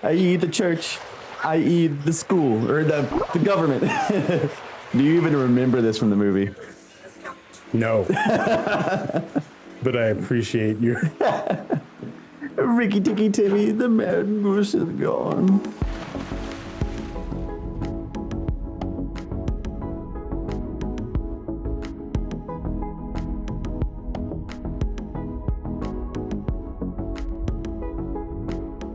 i.e. the church, i.e. the school, or the government. Do you even remember this from the movie? No. But I appreciate your... Ricky Ticky Timmy, the mad goose is gone.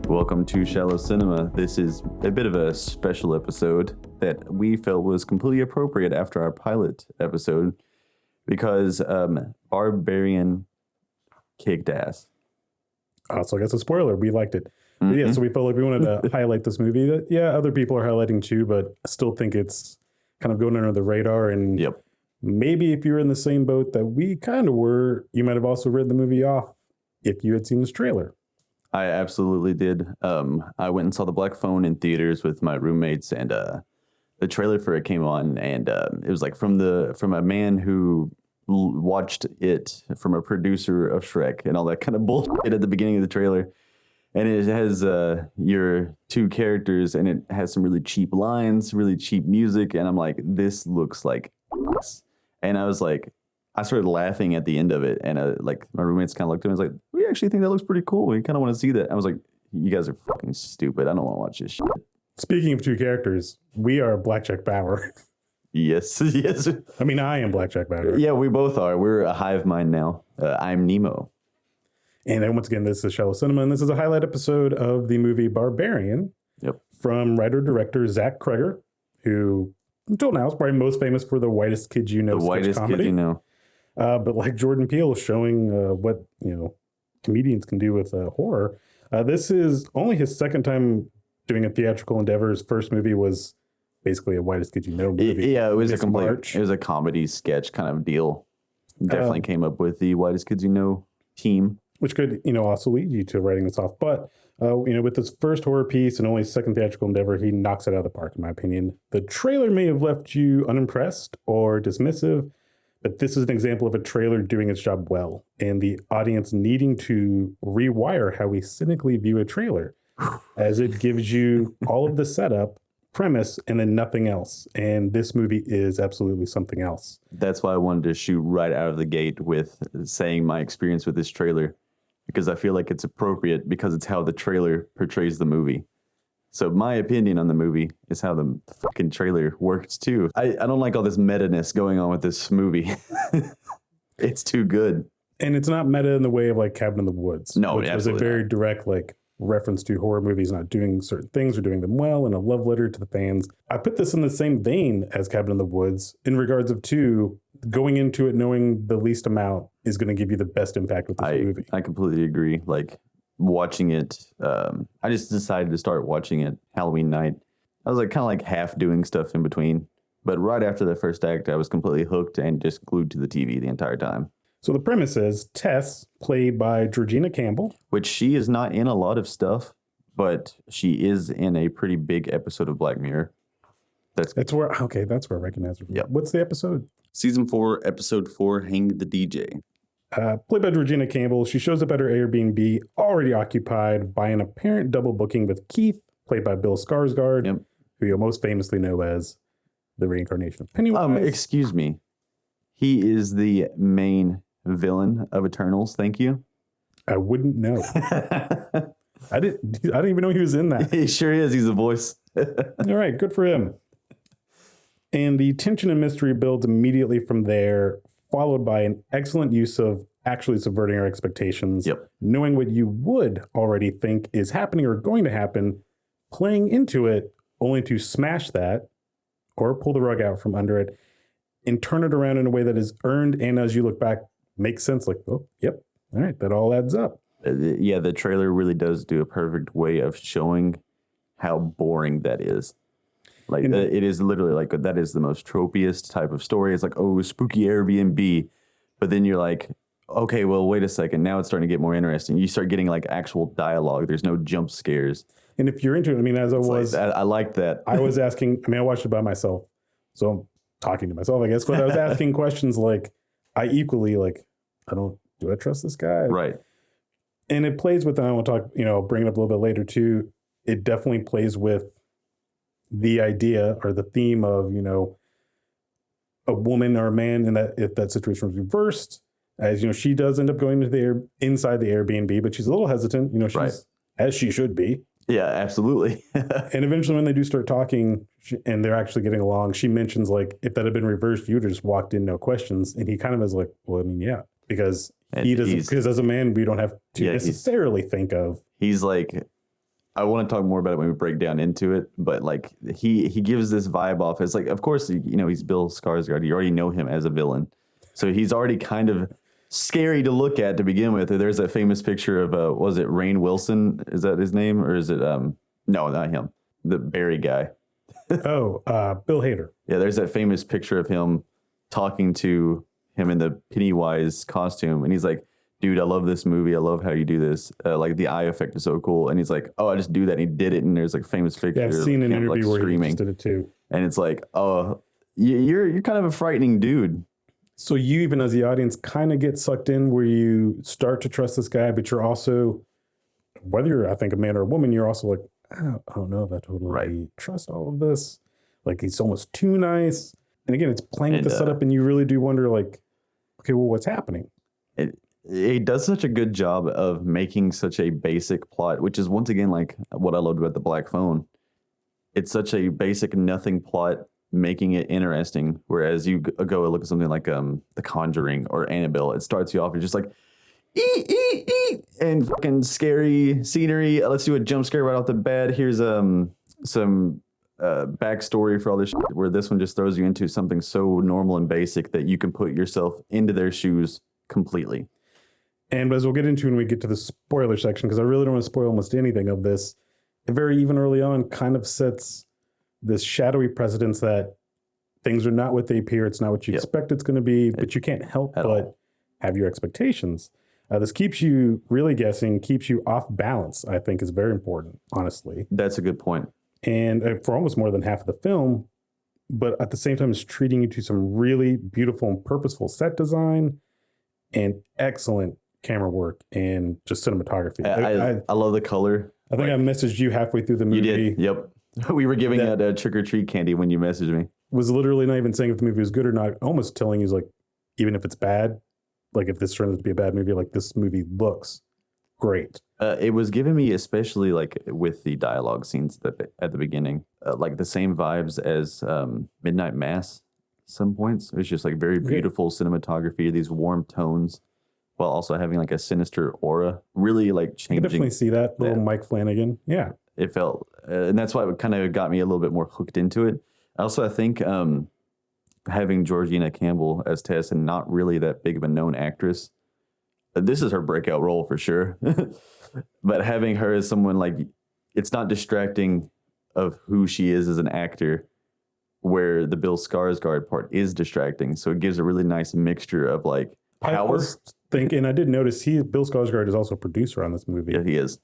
Welcome to Shallow Cinema. This is a bit of a special episode that we felt was completely appropriate after our pilot episode because Barbarian kicked ass. So I guess a spoiler, we liked it. Mm-hmm. Yeah, so we felt like we wanted to highlight this movie that, yeah, other people are highlighting too, but I still think it's kind of going under the radar. And maybe if you're in the same boat that we kind of were, you might have also read the movie off if you had seen this trailer. I absolutely did. I went and saw The Black Phone in theaters with my roommates, and the trailer for it came on, and it was like from a man who watched it from a producer of Shrek and all that kind of bullshit at the beginning of the trailer. And it has your two characters, and it has some really cheap lines, really cheap music, and I'm like, this looks like this. And I was like, I started laughing at the end of it, and like my roommates kind of looked at me and was like, we actually think that looks pretty cool. We kind of want to see that. I was like, you guys are fucking stupid. I don't want to watch this shit. Speaking of two characters, we are Blackjack Bauer. Yes, yes. I mean, I am Blackjack Bauer. Yeah, we both are. We're a hive mind now. I'm Nemo. And then once again, this is Shallow Cinema, and this is a highlight episode of the movie Barbarian from writer-director Zach Kreger, who until now is probably most famous for The Whitest Kid You Know. The Whitest Kid You Know. But like Jordan Peele showing what comedians can do with horror. This is only his second time doing a theatrical endeavor. His first movie was basically a Whitest Kid You Know movie. Yeah, it was it was a comedy sketch kind of deal. Definitely came up with the Whitest Kids You Know team, which could also lead you to writing this off. But with his first horror piece and only his second theatrical endeavor, he knocks it out of the park, in my opinion. The trailer may have left you unimpressed or dismissive, but this is an example of a trailer doing its job well, and the audience needing to rewire how we cynically view a trailer, as it gives you all of the setup, premise, and then nothing else. And this movie is absolutely something else. That's why I wanted to shoot right out of the gate with saying my experience with this trailer, because I feel like it's appropriate because it's how the trailer portrays the movie. So my opinion on the movie is how the fucking trailer works too. I don't like all this meta-ness going on with this movie. It's too good. And it's not meta in the way of like Cabin in the Woods. No, which was a very direct reference to horror movies not doing certain things or doing them well, and a love letter to the fans. I put this in the same vein as Cabin in the Woods in regards of going into it knowing the least amount is going to give you the best impact with this movie. I completely agree. Like, watching it, I just decided to start watching it Halloween night. I was like kind of like half doing stuff in between, but right after the first act, I was completely hooked and just glued to the TV the entire time. So the premise is Tess, played by Georgina Campbell, which she is not in a lot of stuff, but she is in a pretty big episode of Black Mirror. That's where I recognize her. Yep. What's the episode? Season 4, episode 4, Hang the DJ. Played by Georgina Campbell, she shows up at her Airbnb, already occupied by an apparent double booking with Keith, played by Bill Skarsgård, who you'll most famously know as the reincarnation of Pennywise. Excuse me. He is the main villain of Eternals. Thank you. I wouldn't know. I didn't even know he was in that. He sure is. He's the voice. All right, good for him. And the tension and mystery builds immediately from there, followed by an excellent use of actually subverting our expectations, knowing what you would already think is happening or going to happen, playing into it only to smash that or pull the rug out from under it and turn it around in a way that is earned and, as you look back, makes sense. Like, oh, yep, all right, that all adds up. Yeah, the trailer really does do a perfect way of showing how boring that is. Like, it is literally like, that is the most tropiest type of story. It's like, oh, spooky Airbnb. But then you're like, okay, well, wait a second. Now it's starting to get more interesting. You start getting like actual dialogue. There's no jump scares. And if you're into it, I mean, as I like that. I was asking, I watched it by myself. So I'm talking to myself, I guess. But I was asking questions like, I equally do I trust this guy? Right. And it plays with, and I want to talk, bring it up a little bit later too. it definitely plays with the idea or the theme of, you know, a woman or a man in that, if that situation was reversed, as you know, she does end up going to inside the Airbnb, but she's a little hesitant, you know, she's as she should be. Yeah, absolutely. And eventually when they do start talking and they're actually getting along, she mentions like, if that had been reversed, you would have just walked in, no questions. And he kind of is like, well, I mean, yeah, because he doesn't, because as a man, we don't have to necessarily think of. He's like, I want to talk more about it when we break down into it, but like he gives this vibe off as like, of course, you know, he's Bill Skarsgård. You already know him as a villain. So he's already kind of scary to look at to begin with. There's that famous picture of was it Rainn Wilson? Is that his name, or is it no, not him, the Barry guy? Bill Hader. Yeah, there's that famous picture of him talking to him in the Pennywise costume, and he's like, dude, I love this movie. I love how you do this. Like the eye effect is so cool. And he's like, oh, I just do that. And he did it. And there's like famous picture. Yeah, I've seen an interview like, where screaming. he just did it too. And it's like, oh, you're kind of a frightening dude. So you, even as the audience, kind of get sucked in where you start to trust this guy, but you're also, whether you're, I think, a man or a woman, you're also like, I don't know if I totally trust all of this. Like he's almost too nice. And again, it's playing with the setup, and you really do wonder, like, okay, well, what's happening? It does such a good job of making such a basic plot, which is once again like what I loved about the Black Phone. It's such a basic nothing plot, making it interesting. Whereas you go and look at something like The Conjuring or Annabelle, it starts you off, you're just like, eat, and fucking scary scenery. Let's do a jump scare right off the bat. Here's some backstory for all this shit, where this one just throws you into something so normal and basic that you can put yourself into their shoes completely. And as we'll get into when we get to the spoiler section, because I really don't want to spoil almost anything of this, it very even early on kind of sets this shadowy precedence that things are not what they appear. It's not what you expect it's going to be, but you can't help but have your expectations. This keeps you really guessing, keeps you off balance, I think is very important, honestly. That's a good point. And for almost more than half of the film, but at the same time, it's treating you to some really beautiful and purposeful set design and excellent camera work and just cinematography. I love the color. I think I messaged you halfway through the movie. You did, yep. We were giving out trick-or-treat candy when you messaged me. Was literally not even saying if the movie was good or not, almost telling you, like, even if it's bad, like if this turns out to be a bad movie, like this movie looks great. It was giving me, especially like with the dialogue scenes at the beginning, like the same vibes as Midnight Mass. Some points, it was just like very beautiful cinematography, these warm tones, while also having like a sinister aura. Really like changing. You definitely see that little Mike Flanagan. Yeah, it felt, and that's why it kind of got me a little bit more hooked into it. Also, I think having Georgina Campbell as Tess, and not really that big of a known actress, this is her breakout role for sure. But having her as someone, like, it's not distracting of who she is as an actor, where the Bill Skarsgård part is distracting. So it gives a really nice mixture of like power. I was thinking, I did notice Bill Skarsgård is also a producer on this movie. Yeah, he is.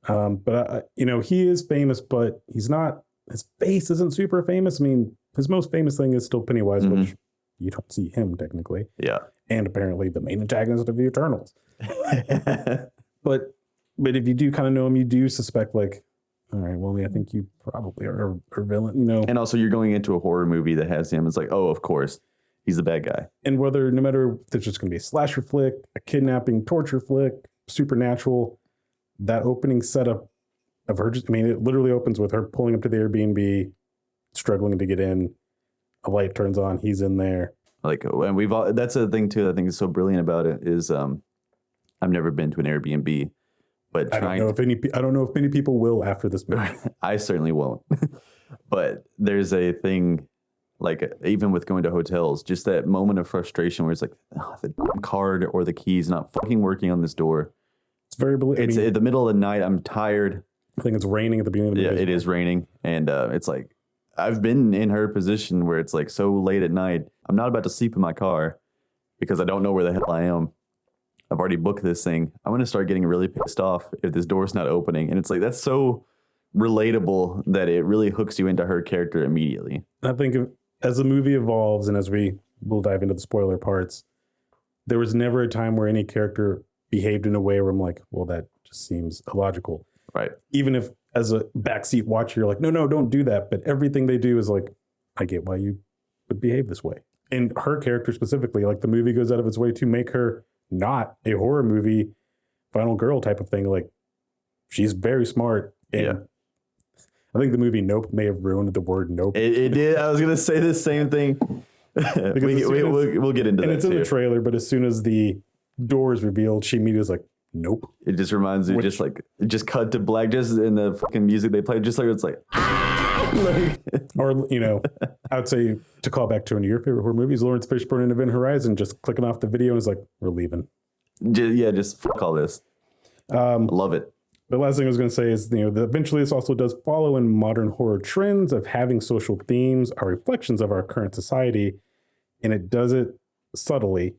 But you know, he is famous, but he's not. His face isn't super famous. I mean, his most famous thing is still Pennywise, which you don't see him technically. Yeah, and apparently the main antagonist of the Eternals. But if you do kind of know him, you do suspect, like, all right, well, I think you probably are a villain, you know. And also, you're going into a horror movie that has him. It's like, oh, of course, he's the bad guy. And whether, no matter if there's just going to be a slasher flick, a kidnapping, torture flick, supernatural, that opening setup of her, I mean, it literally opens with her pulling up to the Airbnb, struggling to get in. A light turns on, he's in there. Like, and that's the thing too that I think is so brilliant about it is, I've never been to an Airbnb. But I don't know if many people will after this movie. I certainly won't. But there's a thing, like even with going to hotels, just that moment of frustration where it's like, oh, the card or the key's not fucking working on this door. It's very. It's in the middle of the night. I'm tired. I think it's raining at the beginning of the movie. Yeah, it is raining, and it's like I've been in her position where it's like so late at night. I'm not about to sleep in my car because I don't know where the hell I am. I've already booked this thing. I'm going to start getting really pissed off if this door's not opening. And it's like, that's so relatable that it really hooks you into her character immediately. I think as the movie evolves and as we'll dive into the spoiler parts, there was never a time where any character behaved in a way where I'm like, well, that just seems illogical. Right. Even if as a backseat watcher, you're like, no, don't do that. But everything they do is like, I get why you would behave this way. And her character specifically, like the movie goes out of its way to make her not a horror movie final girl type of thing. Like she's very smart. And I think the movie Nope may have ruined the word nope. It did. I was going to say the same thing. We'll get into that. And it's in the trailer, but as soon as the door is revealed, she immediately is like, nope. It just reminds me, just cut to black, just in the fucking music they played, just like it's like, or, you know, I would say to call back to one of your favorite horror movies, Lawrence Fishburne and Event Horizon, just clicking off the video and is like, we're leaving. Just fuck all this. Love it. The last thing I was going to say is, you know, eventually this also does follow in modern horror trends of having social themes are reflections of our current society, and it does it subtly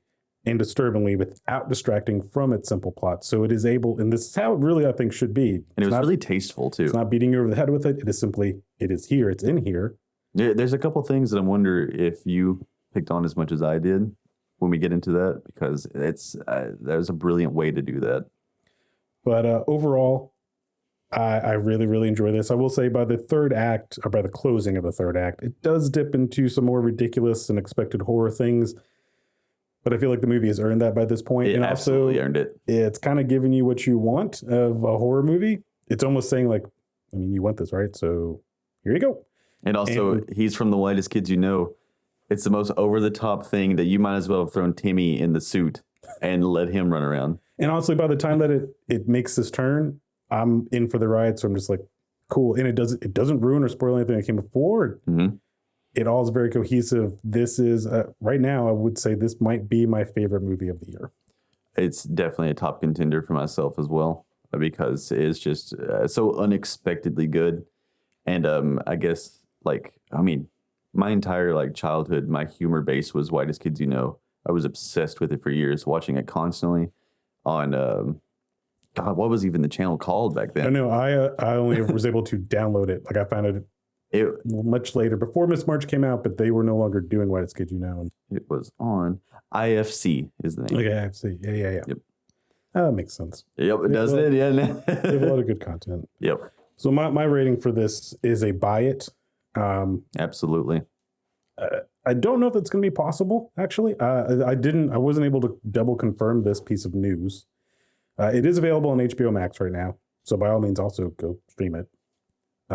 and disturbingly without distracting from its simple plot. So it is able, and this is how it really, I think, should be. And it was really tasteful, too. It's not beating you over the head with it. It is simply, it is here. It's in here. Yeah, there's a couple things that I wonder if you picked on as much as I did when we get into that, because there's a brilliant way to do that. But overall, I really, really enjoy this. I will say by the third act, or by the closing of the third act, it does dip into some more ridiculous and expected horror things. But I feel like the movie has earned that by this point. It absolutely earned it. It's kind of giving you what you want of a horror movie. It's almost saying like, I mean, you want this, right? So here you go. And also, he's from the whitest kids you know. It's the most over-the-top thing that you might as well have thrown Timmy in the suit and let him run around. And honestly, by the time that it makes this turn, I'm in for the ride. So I'm just like, cool. And it doesn't ruin or spoil anything that came before. Mm-hmm. It all is very cohesive. This is, right now, I would say this might be my favorite movie of the year. It's definitely a top contender for myself as well, because it's just so unexpectedly good. And I guess, my entire childhood, my humor base was Whitest Kids You Know. I was obsessed with it for years, watching it constantly on, God, what was even the channel called back then? I know. I only was able to download it. Like I found it much later, before Miss March came out, but they were no longer doing Whitest Kids You Know. It was on IFC is the name. Okay, IFC. Yeah. Yep. That makes sense. Yep, it does it. Yeah. They have a lot of good content. Yep. So my rating for this is a buy it. Absolutely. I don't know if it's going to be possible, actually. I wasn't able to double confirm this piece of news. It is available on HBO Max right now. So by all means, also go stream it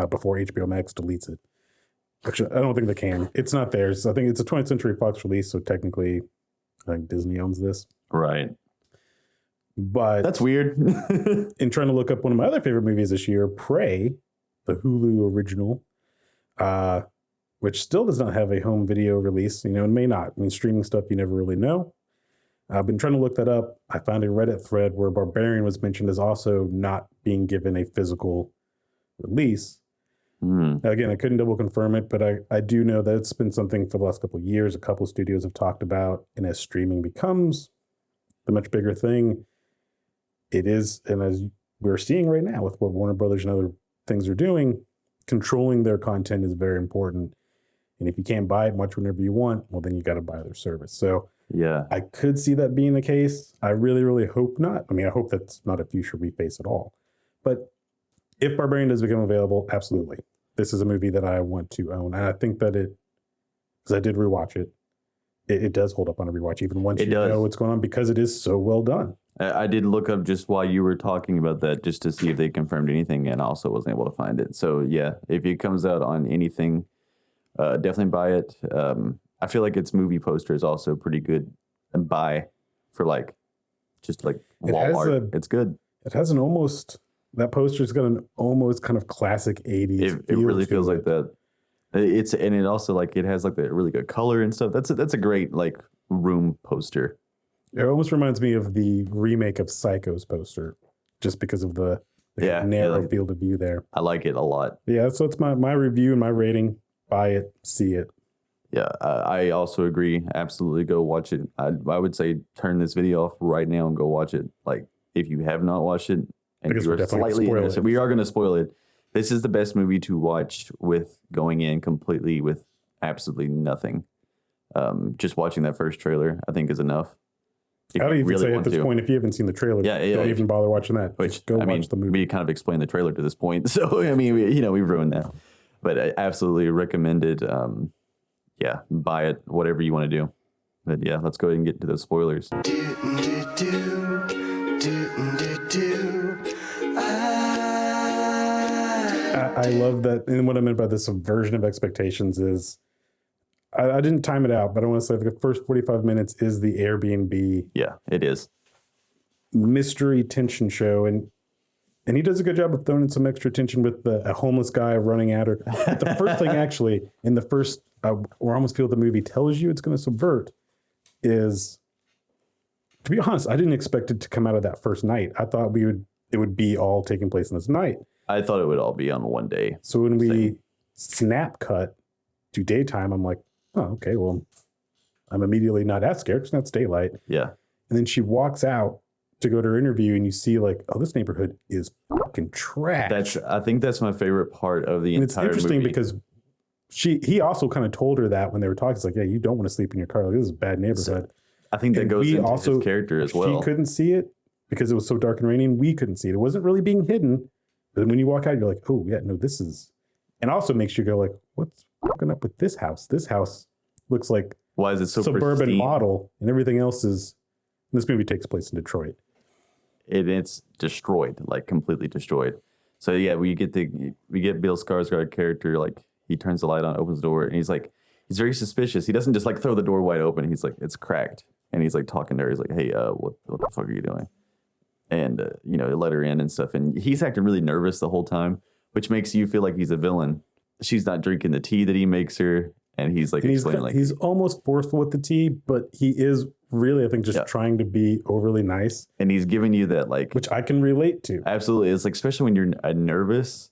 before HBO Max deletes it. Actually, I don't think they can. It's not theirs. I think it's a 20th Century Fox release. So technically, I think Disney owns this. Right. But that's weird. In trying to look up one of my other favorite movies this year, Prey, the Hulu original, which still does not have a home video release, and may not. I mean, streaming stuff, you never really know. I've been trying to look that up. I found a Reddit thread where Barbarian was mentioned as also not being given a physical release. Now, again, I couldn't double confirm it, but I do know that it's been something for the last couple of years. A couple of studios have talked about, and as streaming becomes the much bigger thing, it is, and as we're seeing right now with what Warner Brothers and other things are doing, controlling their content is very important. And if you can't buy it and watch whenever you want, well, then you got to buy their service. So yeah, I could see that being the case. I really, really hope not. I mean, I hope that's not a future we face at all. But if Barbarian does become available, absolutely. This is a movie that I want to own. And I think that because I did rewatch it, it does hold up on a rewatch, even once you know what's going on, because it is so well done. I did look up just while you were talking about that, just to see if they confirmed anything, and also wasn't able to find it. So yeah, if it comes out on anything, definitely buy it. I feel like its movie poster is also pretty good and buy for just wall art. It's good. It has that poster's got an almost kind of classic 80s. It really feels like that. It also it has the really good color and stuff. That's a great room poster. It almost reminds me of the remake of Psycho's poster, just because of the narrow field of view there. I like it a lot. Yeah, so it's my review and my rating. Buy it, see it. Yeah, I also agree. Absolutely, go watch it. I would say turn this video off right now and go watch it. If you have not watched it and you are slightly interested, we are going to spoil it. This is the best movie to watch with going in completely with absolutely nothing. Just watching that first trailer, I think, is enough. I don't even say at this point, if you haven't seen the trailer, don't even bother watching that. Which, just go watch the movie. We kind of explained the trailer to this point. So, I mean, we've ruined that. But I absolutely recommend it. Buy it, whatever you want to do. But yeah, let's go ahead and get into those spoilers. I love that. And what I meant by the subversion of expectations is I didn't time it out, but I want to say the first 45 minutes is the Airbnb. Yeah, it is. Mystery tension show. And he does a good job of throwing in some extra tension with a homeless guy running at her. But the first thing actually in the first, or almost feel the movie tells you it's going to subvert is, to be honest, I didn't expect it to come out of that first night. I thought it would be all taking place in this night. I thought it would all be on one day. So when we snap cut to daytime, I'm like, oh, okay, well, I'm immediately not as scared because that's daylight. Yeah. And then she walks out to go to her interview and you see like, oh, this neighborhood is fucking trash. I think that's my favorite part of the entire movie. It's interesting because he also kind of told her that when they were talking. It's like, yeah, you don't want to sleep in your car. Like, this is a bad neighborhood. So, I think that goes into his character as well. She couldn't see it because it was so dark and rainy, and we couldn't see it. It wasn't really being hidden. But then when you walk out, you're like, oh, yeah, no, this is... And also makes you go like, what's fucking up with this house? This house looks like why is it so suburban pristine? Model, and everything else is... This movie takes place in Detroit. It's destroyed, like completely destroyed. So yeah, we get Bill Skarsgård character, like he turns the light on, opens the door, and he's very suspicious. He doesn't just like throw the door wide open. He's like, it's cracked. And he's like talking to her. He's like, hey, what the fuck are you doing? And, let her in and stuff. And he's acting really nervous the whole time, which makes you feel like he's a villain. She's not drinking the tea that he makes her. And he's like, he's almost forceful with the tea, but he is really, I think, just trying to be overly nice. And he's giving you that, like, which I can relate to. Absolutely. It's like, especially when you're a nervous,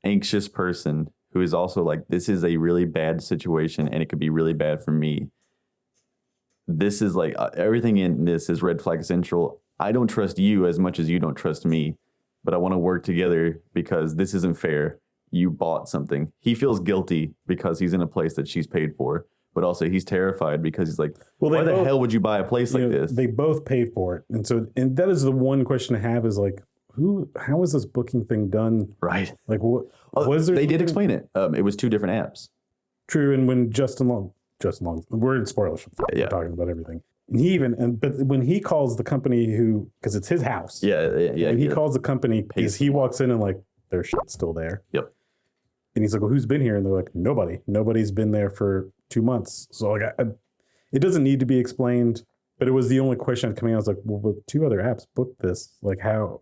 anxious person who is also like, this is a really bad situation and it could be really bad for me. This is like everything in this is red flag central. I don't trust you as much as you don't trust me, but I want to work together because this isn't fair. You bought something. He feels guilty because he's in a place that she's paid for, but also he's terrified because he's like, why the hell would you buy a place like this? They both paid for it. And that is the one question I have is like, how is this booking thing done? Right. Like what was there? They did explain it. It was 2 different apps. True. And when Justin Long, we're in spoilers. We're talking about everything. And but when he calls the company because it's his house. Yeah. And he calls the company because he walks in and like, their shit's still there. Yep. And he's like, well, who's been here? And they're like, nobody. Nobody's been there for 2 months. So like, it doesn't need to be explained, but it was the only question coming out. I was like, well, but 2 other apps booked this. Like how?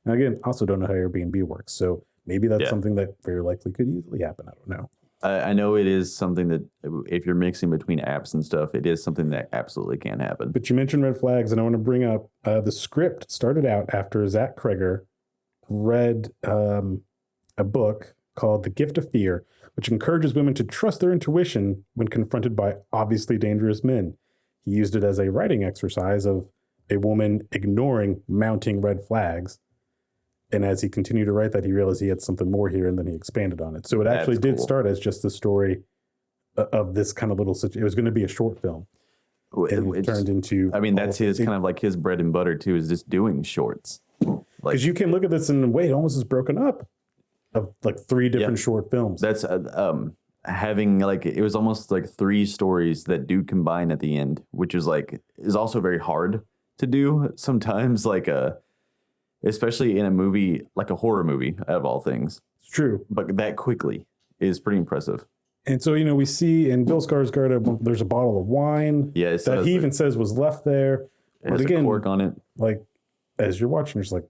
And again, also don't know how Airbnb works. So maybe that's something that very likely could easily happen. I don't know. I know it is something that if you're mixing between apps and stuff, it is something that absolutely can happen. But you mentioned red flags, and I want to bring up the script started out after Zach Kreger read a book called The Gift of Fear, which encourages women to trust their intuition when confronted by obviously dangerous men. He used it as a writing exercise of a woman ignoring mounting red flags. And as he continued to write that, he realized he had something more here, and then he expanded on it. So it actually did start as just the story of this kind of little situation. It was going to be a short film. And it turned into... I mean, that's his kind of like his bread and butter, too, is just doing shorts. Because you can look at this and wait, it almost is broken up of like 3 different short films. That's having like, it was almost like 3 stories that do combine at the end, which is also very hard to do sometimes, especially in a movie, like a horror movie, out of all things. It's true. But that quickly is pretty impressive. And so, we see in Bill Skarsgård, there's a bottle of wine that he even says was left there. It has a cork on it. Like, as you're watching, you're just like,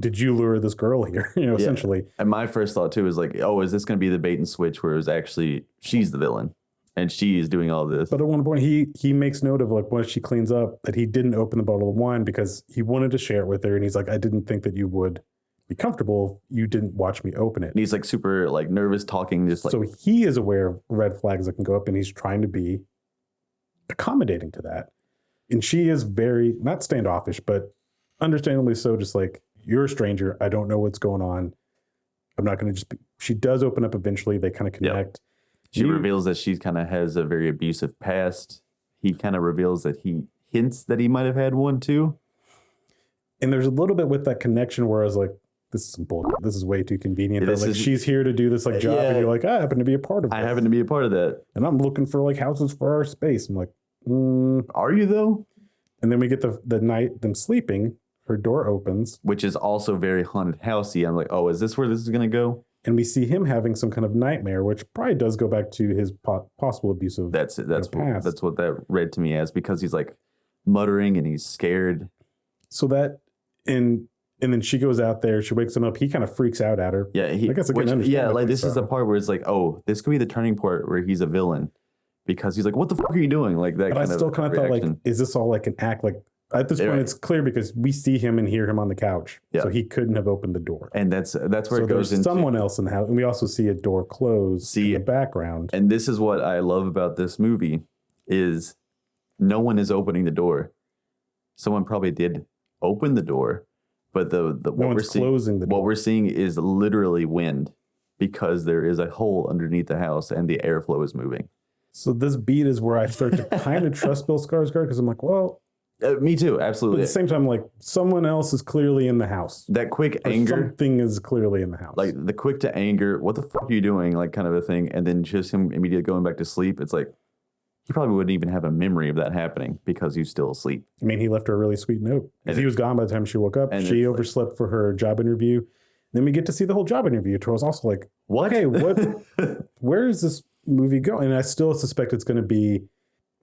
did you lure this girl here? Essentially. And my first thought, too, is like, oh, is this going to be the bait and switch where it was actually, she's the villain? And she is doing all this. But at one point, he makes note of like once she cleans up that he didn't open the bottle of wine because he wanted to share it with her. And he's like, I didn't think that you would be comfortable if you didn't watch me open it. And he's like super like nervous talking. Just like, so he is aware of red flags that can go up and he's trying to be accommodating to that. And she is very, not standoffish, but understandably so, just like, you're a stranger. I don't know what's going on. I'm not going to she does open up eventually. They kind of connect. Yep. She reveals that she kind of has a very abusive past. he kind of reveals that he hints that he might have had one too. And there's a little bit with that connection where I was like, this is some bullshit. This is way too convenient. This Like is- she's here to do this like job, and you're like, I happen to be a part of it. I happen to be a part of that. And I'm looking for like houses for our space. I'm like, Are you though? And then we get the night them sleeping. Her door opens, Which is also very haunted housey. I'm like, oh, is this where this is gonna go? and we see him having some kind of nightmare, which probably does go back to his possible abuse of. That's past. that's what that read to me as, because he's like muttering and he's scared. So that and then she goes out there. She wakes him up. He kind of freaks out at her. Yeah, I guess I can understand. yeah, that like point, this is the part where it's like, oh, this could be the turning point where he's a villain, because he's like, what the fuck are you doing? Like that. But I still kind of thought like, is this all like an act? Like at this point, Right. it's clear because we see him and hear him on the couch. Yeah. So he couldn't have opened the door. and that's where So it goes there's into someone else in the house, and we also see a door close in the background. And this is what I love about this movie is no one is opening the door. Someone probably did open the door, but No one's closing the door. what we're seeing is literally wind, because there is a hole underneath the house and the airflow is moving. So this beat is where I start to kind of trust Bill Skarsgård, because I'm like, well, Me too, but at absolutely. the same time, like someone else is clearly in the house. That quick Or anger, something is clearly in the house. like the quick to anger, what the fuck are you doing? Like kind of a thing. And then just him immediately going back to sleep. It's like, he probably wouldn't even have a memory of that happening because he's still asleep. I mean, he left her a really sweet note. And He was gone by the time she woke up. and She it's like- overslept for her job interview. Then we get to see the whole job interview. I was also like, What? okay, where is this movie going? And I still suspect it's going to be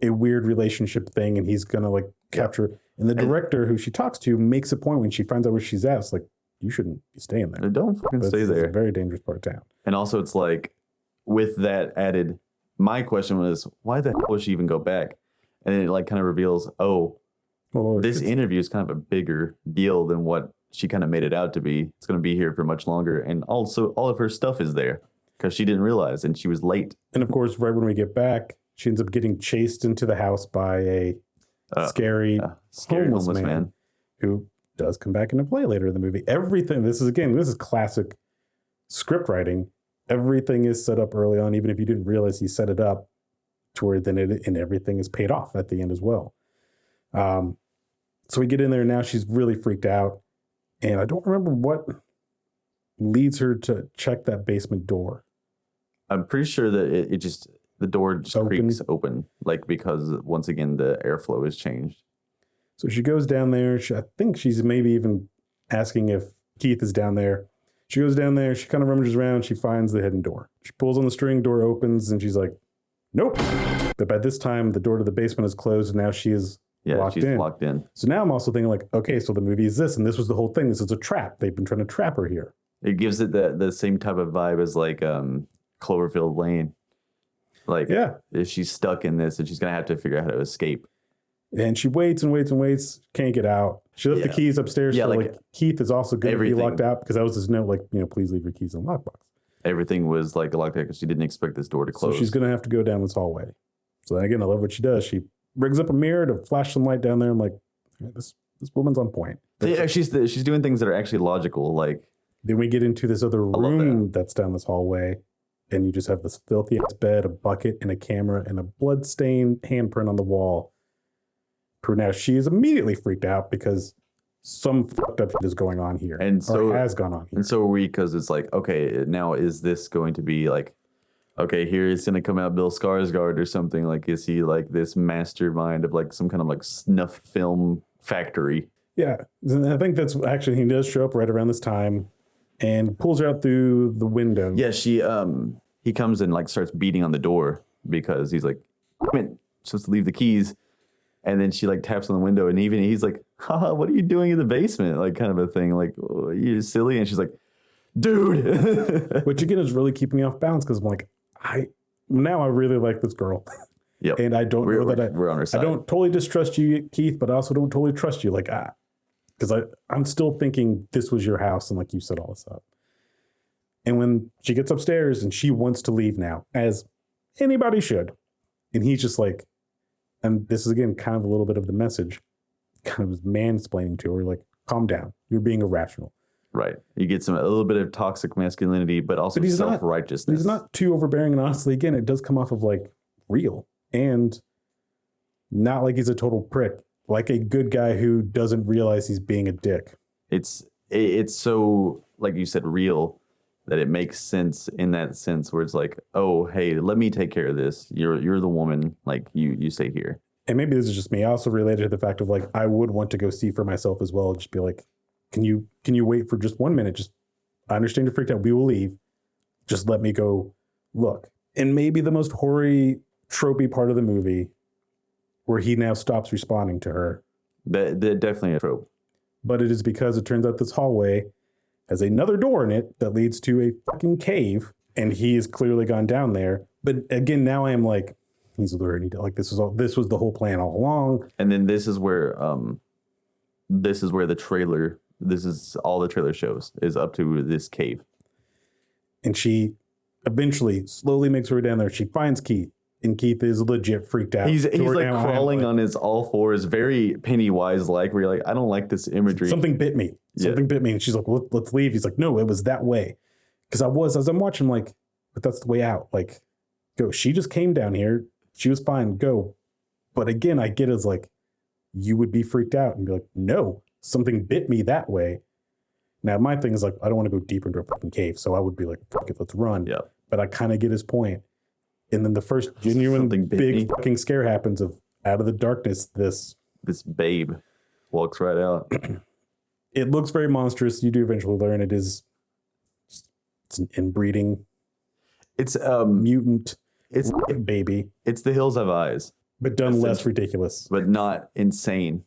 a weird relationship thing, and he's going to like capture. And the director who she talks to makes a point when she finds out where she's at. It's like, you shouldn't be staying there. Don't fucking stay This is there. a very dangerous part of town. And also, it's like, with that added, my question was, why the hell would she even go back? And then it like kind of reveals, oh, Well, this it's- interview is kind of a bigger deal than what she kind of made it out to be. It's going to be here for much longer. And also, all of her stuff is there because she didn't realize and she was late. and of course, right when we get back, she ends up getting chased into the house by a scary Scary homeless man. who does come back into play later in the movie. Everything, this is classic script writing. Everything is set up early on, even if you didn't realize he set it up to where then and everything is paid off at the end as well. So we get in there now. She's really freaked out, and I don't remember what leads her to check that basement door. I'm pretty sure that it just, the door just creaks open, like because once again, the airflow has changed. So she goes down there. I think she's maybe even asking if Keith is down there. She goes down there. She kind of rummages around. She finds the hidden door. She pulls on the string. Door opens, and she's like, "Nope." But by this time, the door to the basement is closed, and now she is locked she's in. locked in. So now I'm also thinking like, okay, so the movie is this, and this was the whole thing. This is a trap. They've been trying to trap her here. It gives it the same type of vibe as like Cloverfield Lane. Like, Yeah. if she's stuck in this and she's gonna have to figure out how to escape. And she waits and waits and waits, can't get out. She left the Yeah. keys upstairs. Yeah, so like, like Keith is also going to be everything. locked out because that was his note, like, please leave your keys in the lockbox. Everything was like locked out because she didn't expect this door to close. So she's going to have to go down this hallway. So then again, I love what she does. She brings up a mirror to flash some light down there. I'm like, this woman's on point. Yeah, she's doing things that are actually logical. Like, Then we get into this other love room that's down this hallway, and you just have this filthy ass bed, a bucket, and a camera, and a blood-stained handprint on the wall. For now, she is immediately freaked out because some fucked up shit is going on here, And so- or has gone on here. and so are we, because it's like, okay, now is this going to be like, okay, here is going to come out Bill Skarsgård or something? Like, is he like this mastermind of like some kind of like snuff film factory? Yeah, and I think that's actually he does show up right around this time, and pulls her out through the window. Yeah, he comes and like starts beating on the door because he's like, I'm supposed to leave the keys. And then she like taps on the window, and even he's like, haha, what are you doing in the basement? Like, kind of a thing. Like, oh, you're silly. And she's like, dude. Which again is really keeping me off balance because I'm like, I really like this girl. Yep. And I don't know that we're on her I side. don't totally distrust you, Keith, but I also don't totally trust you. Like, because I'm still thinking this was your house and like you set all this up. And when she gets upstairs and she wants to leave now, as anybody should, and he's just like, and this is again kind of a little bit of the message, kind of mansplaining to her, like, calm down, you're being irrational. Right. You get a little bit of toxic masculinity, but also But he's not- self-righteousness. He's not too overbearing, and honestly, again, it does come off of like real. And Not like he's a total prick, like a good guy who doesn't realize he's being a dick. It's so, like you said, real, that it makes sense in that sense where it's like, oh, hey, let me take care of this. You're the woman, like you stay here. And maybe this is just me. I also related to the fact of like, I would want to go see for myself as well. Just be like, can you wait for just 1 minute? Just, I understand you're freaked out. We will leave. Just let me go look. And maybe the most hoary, tropey part of the movie, where he now stops responding to her. That definitely a trope. But it is because it turns out this hallway has another door in it that leads to a fucking cave, and he has clearly gone down there. But again, now I am like, he's learning. Like this was the whole plan all along. And then this is where the trailer. This is all the trailer shows is up to this cave. And she eventually slowly makes her way down there. She finds Keith, and Keith is legit freaked out. He's like crawling on his all fours, very Pennywise like. Where you're like, I don't like this imagery. Something bit me. Something bit me. And she's like, let's leave. He's like, no, it was that way. Because as I'm watching, like, but that's the way out. Like, go. She just came down here. She was fine. Go. But again, I get it as like, you would be freaked out and be like, no, something bit me that way. Now, my thing is like, I don't want to go deeper into a fucking cave. So I would be like, fuck it, let's run. Yeah. But I kind of get his point. And then the first genuine big fucking scare happens of out of the darkness, this babe walks right out. It looks very monstrous. You do eventually learn it's an inbreeding. It's mutant. It's baby. It's The Hills Have Eyes, but done less ridiculous, but not insane.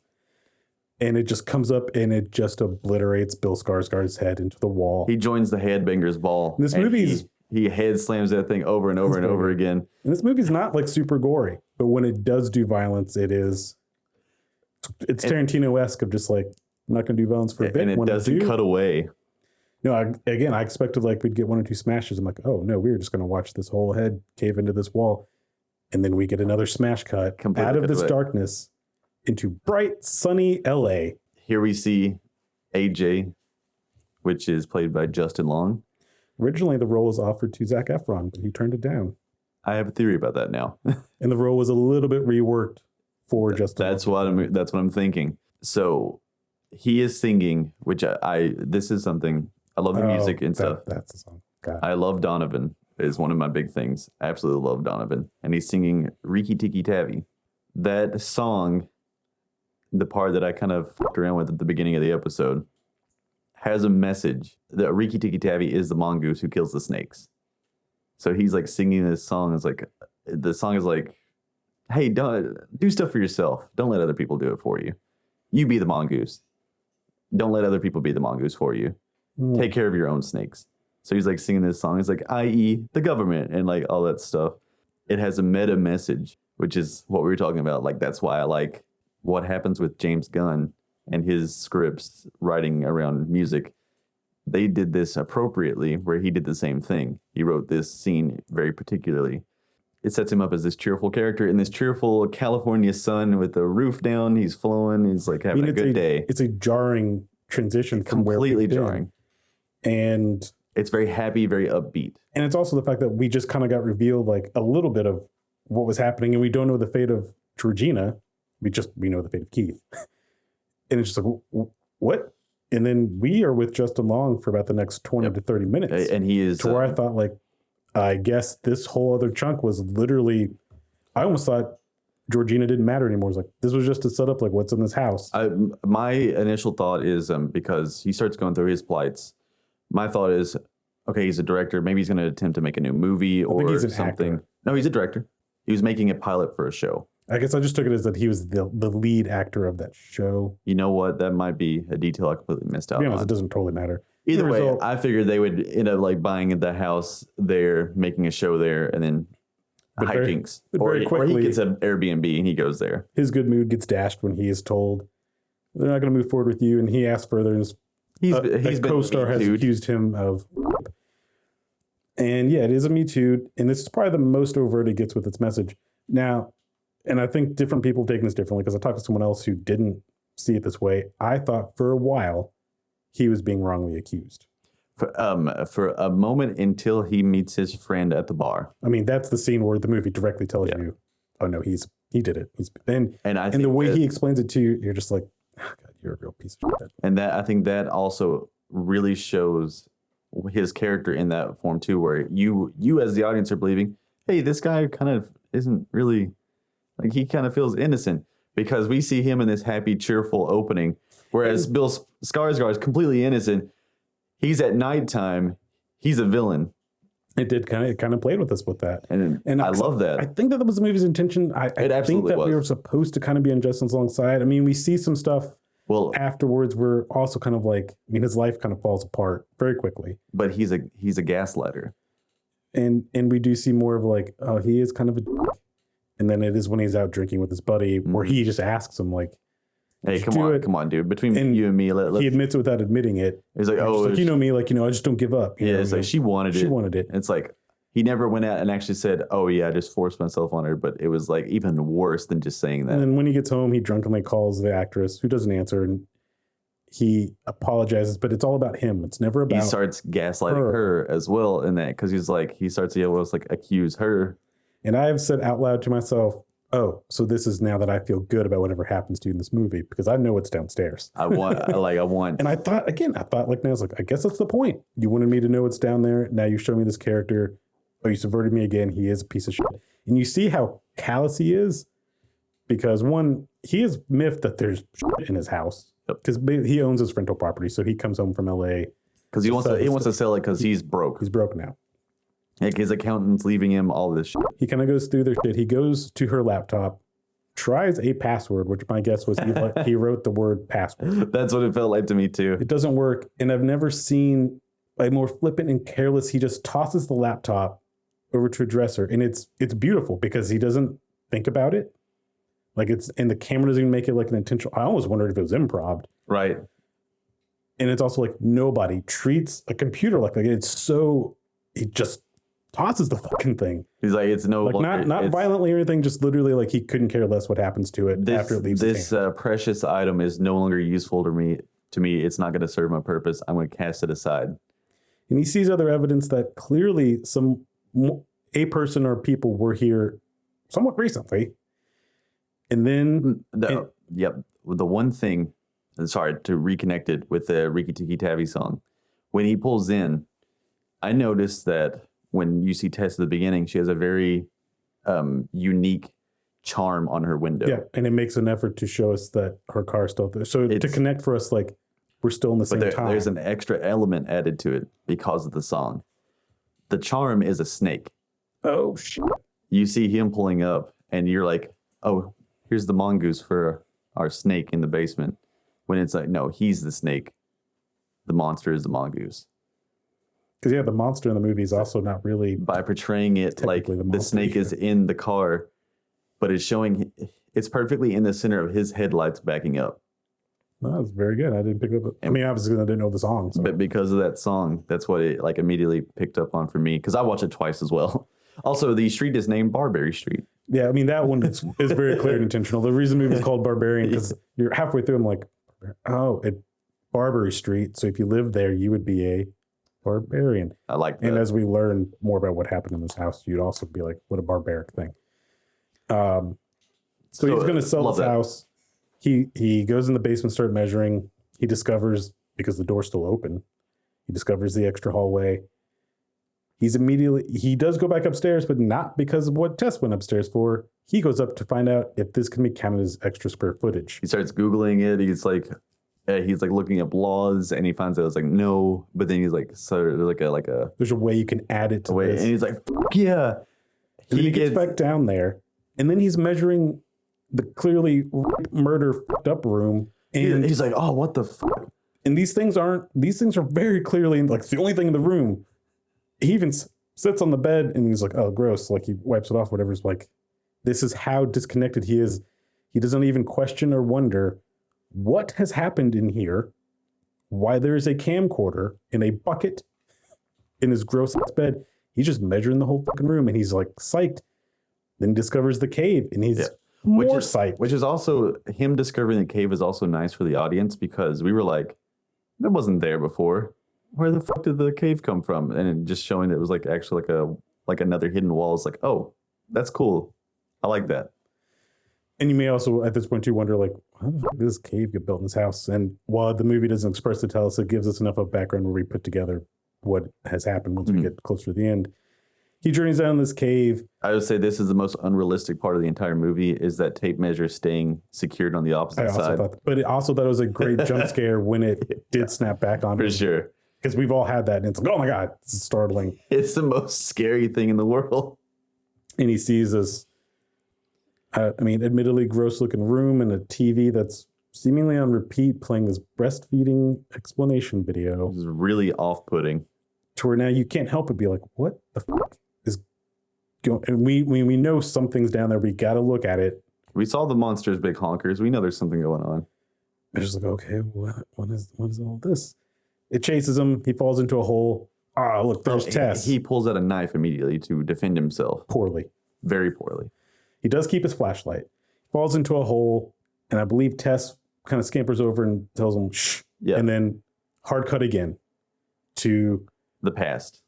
And it just comes up and it just obliterates Bill Skarsgård's head into the wall. He joins the Headbangers Ball. This movie's he head slams that thing over and over and over again. And this movie's not like super gory, but when it does do violence, it's Tarantino-esque of just like, I'm not going to do violence for a bit. And it doesn't cut away. No, I expected like we'd get 1 or 2 smashes. I'm like, oh no, we were just going to watch this whole head cave into this wall. And then we get another smash cut out of this darkness into bright, sunny LA. Here we see AJ, which is played by Justin Long. Originally, the role was offered to Zac Efron, but he turned it down. I have a theory about that now. And the role was a little bit reworked for Justin Long. That's what I'm thinking. So he is singing, which this is something, I love the music and stuff. That's the song. God. I love Donovan, is one of my big things. I absolutely love Donovan. And he's singing Riki Tiki Tavi. That song, the part that I kind of fucked around with at the beginning of the episode, has a message that Riki Tiki Tavi is the mongoose who kills the snakes. So he's like singing this song. It's like, the song is like, hey, do stuff for yourself. Don't let other people do it for you. You be the mongoose. Don't let other people be the mongoose for you. Take care of your own snakes. So he's like singing this song. It's like, i.e. the government and like all that stuff. It has a meta message, which is what we were talking about. Like, that's why I like what happens with James Gunn and his scripts writing around music. They did this appropriately where he did the same thing. He wrote this scene very particularly. It sets him up as this cheerful character in this cheerful California sun with the roof down. He's flowing. He's like having a good day. It's a jarring transition from completely jarring. And it's very happy, very upbeat. And it's also the fact that we just kind of got revealed like a little bit of what was happening, and we don't know the fate of Georgina. We know the fate of Keith. And it's just like, what? And then we are with Justin Long for about the next 20 to 30 minutes. And he is... To where I thought, like, I guess this whole other chunk was literally... I almost thought Georgina didn't matter anymore. It's like, this was just to set up, like, what's in this house. My initial thought is, because he starts going through his plights, my thought is, okay, he's a director. Maybe he's going to attempt to make a new movie or he's an something. Actor. No, he's a director. He was making a pilot for a show. I guess I just took it as that he was the lead actor of that show. You know what? That might be a detail I completely missed out To be honest, on. it doesn't totally matter. Either way, I figured they would end up like buying the house there, making a show there, and then hijinks. Or he gets an Airbnb and he goes there. His good mood gets dashed when he is told they're not going to move forward with you, and he asks further. And his co-star has accused him of. And yeah, it is a Me Too, and this is probably the most overt it gets with its message. Now, and I think different people have taken this differently, because I talked to someone else who didn't see it this way. I thought for a while he was being wrongly accused. For a moment until he meets his friend at the bar. I mean, that's the scene where the movie directly tells you, oh no, he's He did it. and I and think the way that, he explains it to you, you're just like, oh, God, you're a real piece of shit. and that I think that also really shows his character in that form too, where you as the audience are believing, hey, this guy kind of isn't really like, he kind of feels innocent because we see him in this happy, cheerful opening, whereas Bill Skarsgård is completely innocent. He's at nighttime. He's a villain. It did kind of played with us with that, and I love that. I think that was the movie's intention. I think that we were supposed to kind of be on Justin's alongside. I mean, we see some stuff. Well, afterwards, we're also kind of like, I mean, his life kind of falls apart very quickly. But he's a gaslighter, and we do see more of like, oh, he is kind of a dick. And then it is when he's out drinking with his buddy, where he just asks him like, hey, come on, dude. Between you and me, he admits it without admitting it. He's like, oh, like, you know me, like, I just don't give up. Yeah, it's like she wanted it. She wanted it. It's like he never went out and actually said, oh yeah, I just forced myself on her. But it was like even worse than just saying that. And then when he gets home, he drunkenly calls the actress who doesn't answer, and he apologizes. But it's all about him. It's never about. He starts gaslighting her as well in that, because he starts to almost like accuse her. And I have said out loud to myself, oh, so this is now that I feel good about whatever happens to you in this movie, because I know what's downstairs. I want. And I thought like, now I was like, I guess that's the point. You wanted me to know what's down there. Now you show me this character. Oh, you subverted me again. He is a piece of shit. And you see how callous he is, because one, he is miffed that there's shit in his house, because he owns his rental property. So he comes home from LA because he wants to sell it because he's broke. He's broke now. Like his accountant's leaving him all this shit. He kind of goes through their shit. He goes to her laptop, tries a password, which my guess was he wrote the word password. That's what it felt like to me too. It doesn't work. And I've never seen a more flippant and careless. He just tosses the laptop over to a dresser. And it's beautiful because he doesn't think about it. Like and the camera doesn't even make it like an intentional. I almost wondered if it was improv. Right. And it's also like nobody treats a computer like that. It's so, he just tosses the fucking thing. He's like, it's no, like not violently or anything, just literally like he couldn't care less what happens to it after it leaves his hand. Precious item is no longer useful to me. It's not going to serve my purpose. I'm going to cast it aside. And he sees other evidence that clearly a person or people were here somewhat recently. And then the one thing, sorry to reconnect it with the Riki Tiki Tavi song, when he pulls in, I noticed that when you see Tess at the beginning, she has a very unique charm on her window. Yeah, and it makes an effort to show us that her car is still there. So to connect for us, like, we're still in the same time. There's an extra element added to it because of the song. The charm is a snake. Oh, shit. You see him pulling up, and you're like, oh, here's the mongoose for our snake in the basement. When it's like, no, he's the snake. The monster is the mongoose. Because, yeah, the monster in the movie is also not really... By portraying it like the snake is in the car, but it's showing... It's perfectly in the center of his headlights backing up. Well, that's very good. I didn't pick up... I mean, obviously, I didn't know the song. So. But because of that song, that's what it like immediately picked up on for me. Because I watched it twice as well. Also, the street is named Barbary Street. Yeah, I mean, that one is very clear and intentional. The reason the movie is called Barbarian, because you're halfway through, I'm like, oh, Barbary Street. So if you lived there, you would be a... barbarian. I like that. And as we learn more about what happened in this house, you'd also be like, what a barbaric thing. So he's going to sell his house. He goes in the basement, start measuring. He discovers, because the door's still open, he discovers the extra hallway. He does go back upstairs, but not because of what Tess went upstairs for. He goes up to find out if this can be counted as extra square footage. He starts Googling it. He's like looking up laws, and he finds out it's like no, but then he's like, so there's there's a way you can add it to this. And he's like, fuck yeah. And he gets back down there, and then he's measuring the clearly murder fucked up room, and he's like, oh, what the fuck? And these things are very clearly like the only thing in the room. He even sits on the bed, and he's like, oh, gross. Like he wipes it off, whatever. It's like, this is how disconnected he is. He doesn't even question or wonder what has happened in here, why there is a camcorder in a bucket in his gross ass bed. He's just measuring the whole fucking room, and he's like psyched. Then he discovers the cave, and he's more psyched. Which is also, him discovering the cave is also nice for the audience, because we were like, that wasn't there before. Where the fuck did the cave come from? And it just showing that it was like actually like another hidden wall. It's like, oh, that's cool. I like that. And you may also, at this point, too, wonder, like, how the fuck did this cave get built in this house? And while the movie doesn't expressly tell us, it gives us enough of background where we put together what has happened once we get closer to the end. He journeys down this cave. I would say this is the most unrealistic part of the entire movie is that tape measure staying secured on the opposite side. But it also thought it was a great jump scare when it did snap back on. For sure. Because we've all had that. And it's like, oh my God, this is startling. It's the most scary thing in the world. And he sees this, admittedly gross looking room and a TV that's seemingly on repeat playing this breastfeeding explanation video. This is really off-putting. To where now you can't help but be like, what the fuck is going? And we know something's down there. We got to look at it. We saw the monster's big honkers. We know there's something going on. It's just like, okay, what is all this? It chases him. He falls into a hole. Ah, look, there's Tess. He pulls out a knife immediately to defend himself. Poorly. Very poorly. He does keep his flashlight. Falls into a hole, and I believe Tess kind of scampers over and tells him, shh. Yeah. And then hard cut again to the past.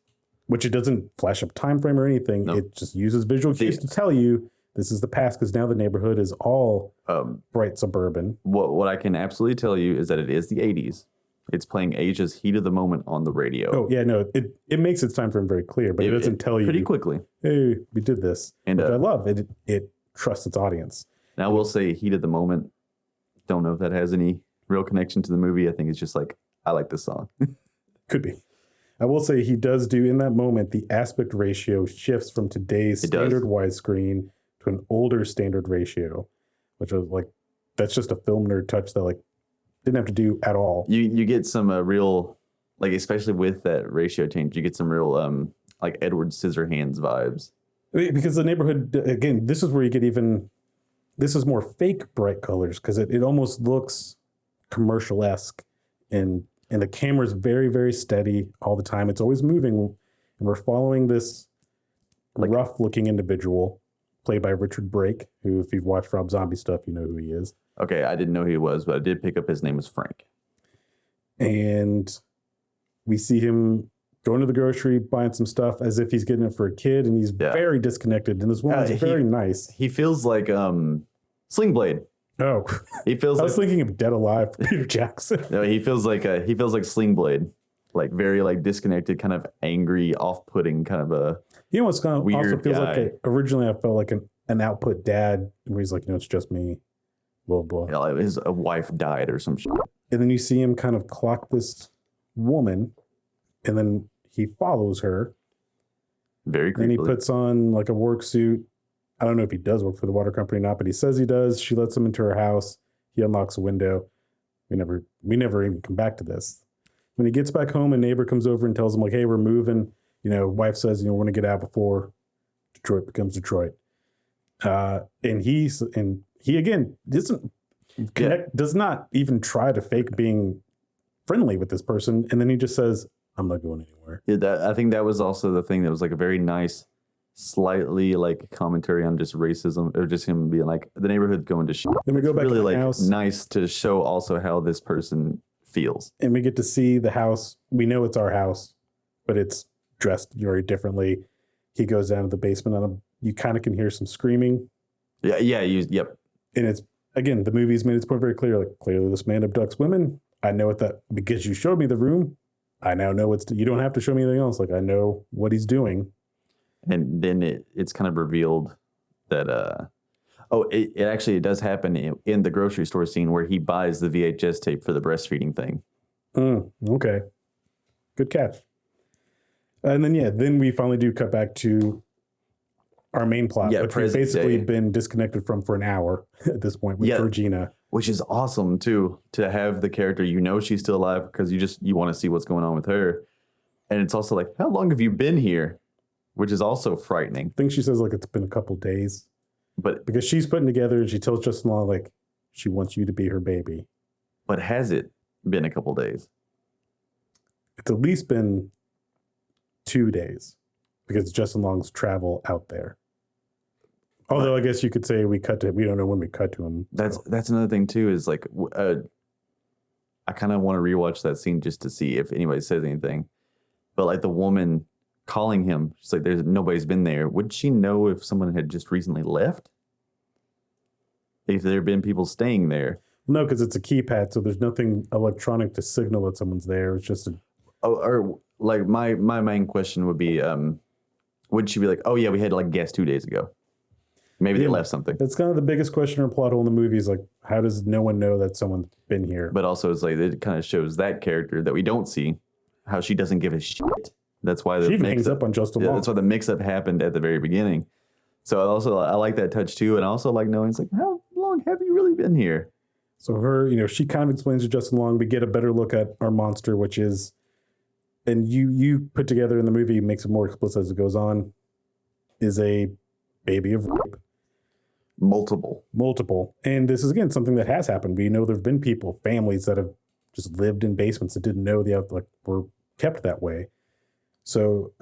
Which it doesn't flash up time frame or anything. Nope. It just uses visual cues to tell you this is the past, because now the neighborhood is all bright suburban. What I can absolutely tell you is that it is the 80s. It's playing Asia's Heat of the Moment on the radio. Oh, yeah, no, it makes its time frame very clear, but it doesn't tell you. Pretty quickly. Hey, we did this. And which I love. It trusts its audience. Now, I will say Heat of the Moment. Don't know if that has any real connection to the movie. I think it's just like, I like this song. Could be. I will say he does do, in that moment, the aspect ratio shifts from today's standard widescreen to an older standard ratio, which was like, that's just a film nerd touch that like didn't have to do at all. You get some real, like, especially with that ratio change, you get some real like Edward Scissorhands vibes. Because the neighborhood, again, this is where you get even, this is more fake bright colors, because it almost looks commercial-esque, and the camera's very, very steady all the time. It's always moving, and we're following this rough-looking individual played by Richard Brake, who, if you've watched Rob Zombie stuff, you know who he is. Okay, I didn't know who he was, but I did pick up his name was Frank. And we see hing going to the grocery, buying some stuff as if he's getting it for a kid, and he's very disconnected. And this woman's very nice. He feels like Sling Blade. Oh, he feels. I was thinking of Dead Alive, Peter Jackson. No, he feels like Sling Blade, like very like disconnected, kind of angry, off-putting, kind of a. He almost kind of weird also feels guy. like originally I felt like an output dad, where he's like, it's just me, blah blah. Yeah, like his wife died or some shit. And then you see him kind of clock this woman, and then he follows her. Very creepily. And he puts on like a work suit. I don't know if he does work for the water company or not, but he says he does. She lets him into her house. He unlocks a window. We never even come back to this. When he gets back home, a neighbor comes over and tells him like, hey, we're moving. Wife says, we're going to get out before Detroit becomes Detroit. And he again doesn't connect, does not even try to fake being friendly with this person. And then he just says, I'm not going anywhere. Yeah, I think that was also the thing that was like a very nice, slightly like commentary on just racism, or just him being like the neighborhood going to shit. Then we go back really to the like house. Nice to show also how this person feels. And we get to see the house. We know it's our house, but it's dressed very differently. He goes down to the basement on him. You kind of can hear some screaming. Yeah, yep. And it's, again, the movie's made its point very clear. Like, clearly this man abducts women. I know what that, because you showed me the room. I now know you don't have to show me anything else. Like, I know what he's doing. And then it's kind of revealed that, it actually does happen in the grocery store scene where he buys the VHS tape for the breastfeeding thing. Okay. Good catch. And then we finally do cut back to our main plot, which we've basically been disconnected from for an hour at this point with Georgina. Which is awesome, too, to have the character, she's still alive because you want to see what's going on with her. And it's also like, how long have you been here? Which is also frightening. I think she says like it's been a couple days. But because she's putting together and she tells Justin Long like she wants you to be her baby. But has it been a couple days? It's at least been 2 days because Justin Long's travel out there. Although I guess you could say we don't know when we cut to him. That's another thing too, is like I kind of want to rewatch that scene just to see if anybody says anything. But like the woman calling him, she's like, nobody's been there. Would she know if someone had just recently left? if there have been people staying there. No, because it's a keypad, so there's nothing electronic to signal that someone's there. It's just a... Or like my main question would be, would she be like, oh yeah, we had like guests 2 days ago. Maybe they left something. That's kind of the biggest question or plot hole in the movie is like, how does no one know that someone's been here? But also it's like, it kind of shows that character that we don't see, how she doesn't give a shit. That's why she even hangs up on Justin Long. That's why the mix-up happened at the very beginning. So I like that touch too. And I also like knowing, it's like, how long have you really been here? So she kind of explains to Justin Long, we get a better look at our monster, which is, and you put together in the movie, makes it more explicit as it goes on, is a baby of rape. Multiple. And this is, again, something that has happened. We know there have been people, families that have just lived in basements that didn't know were kept that way. So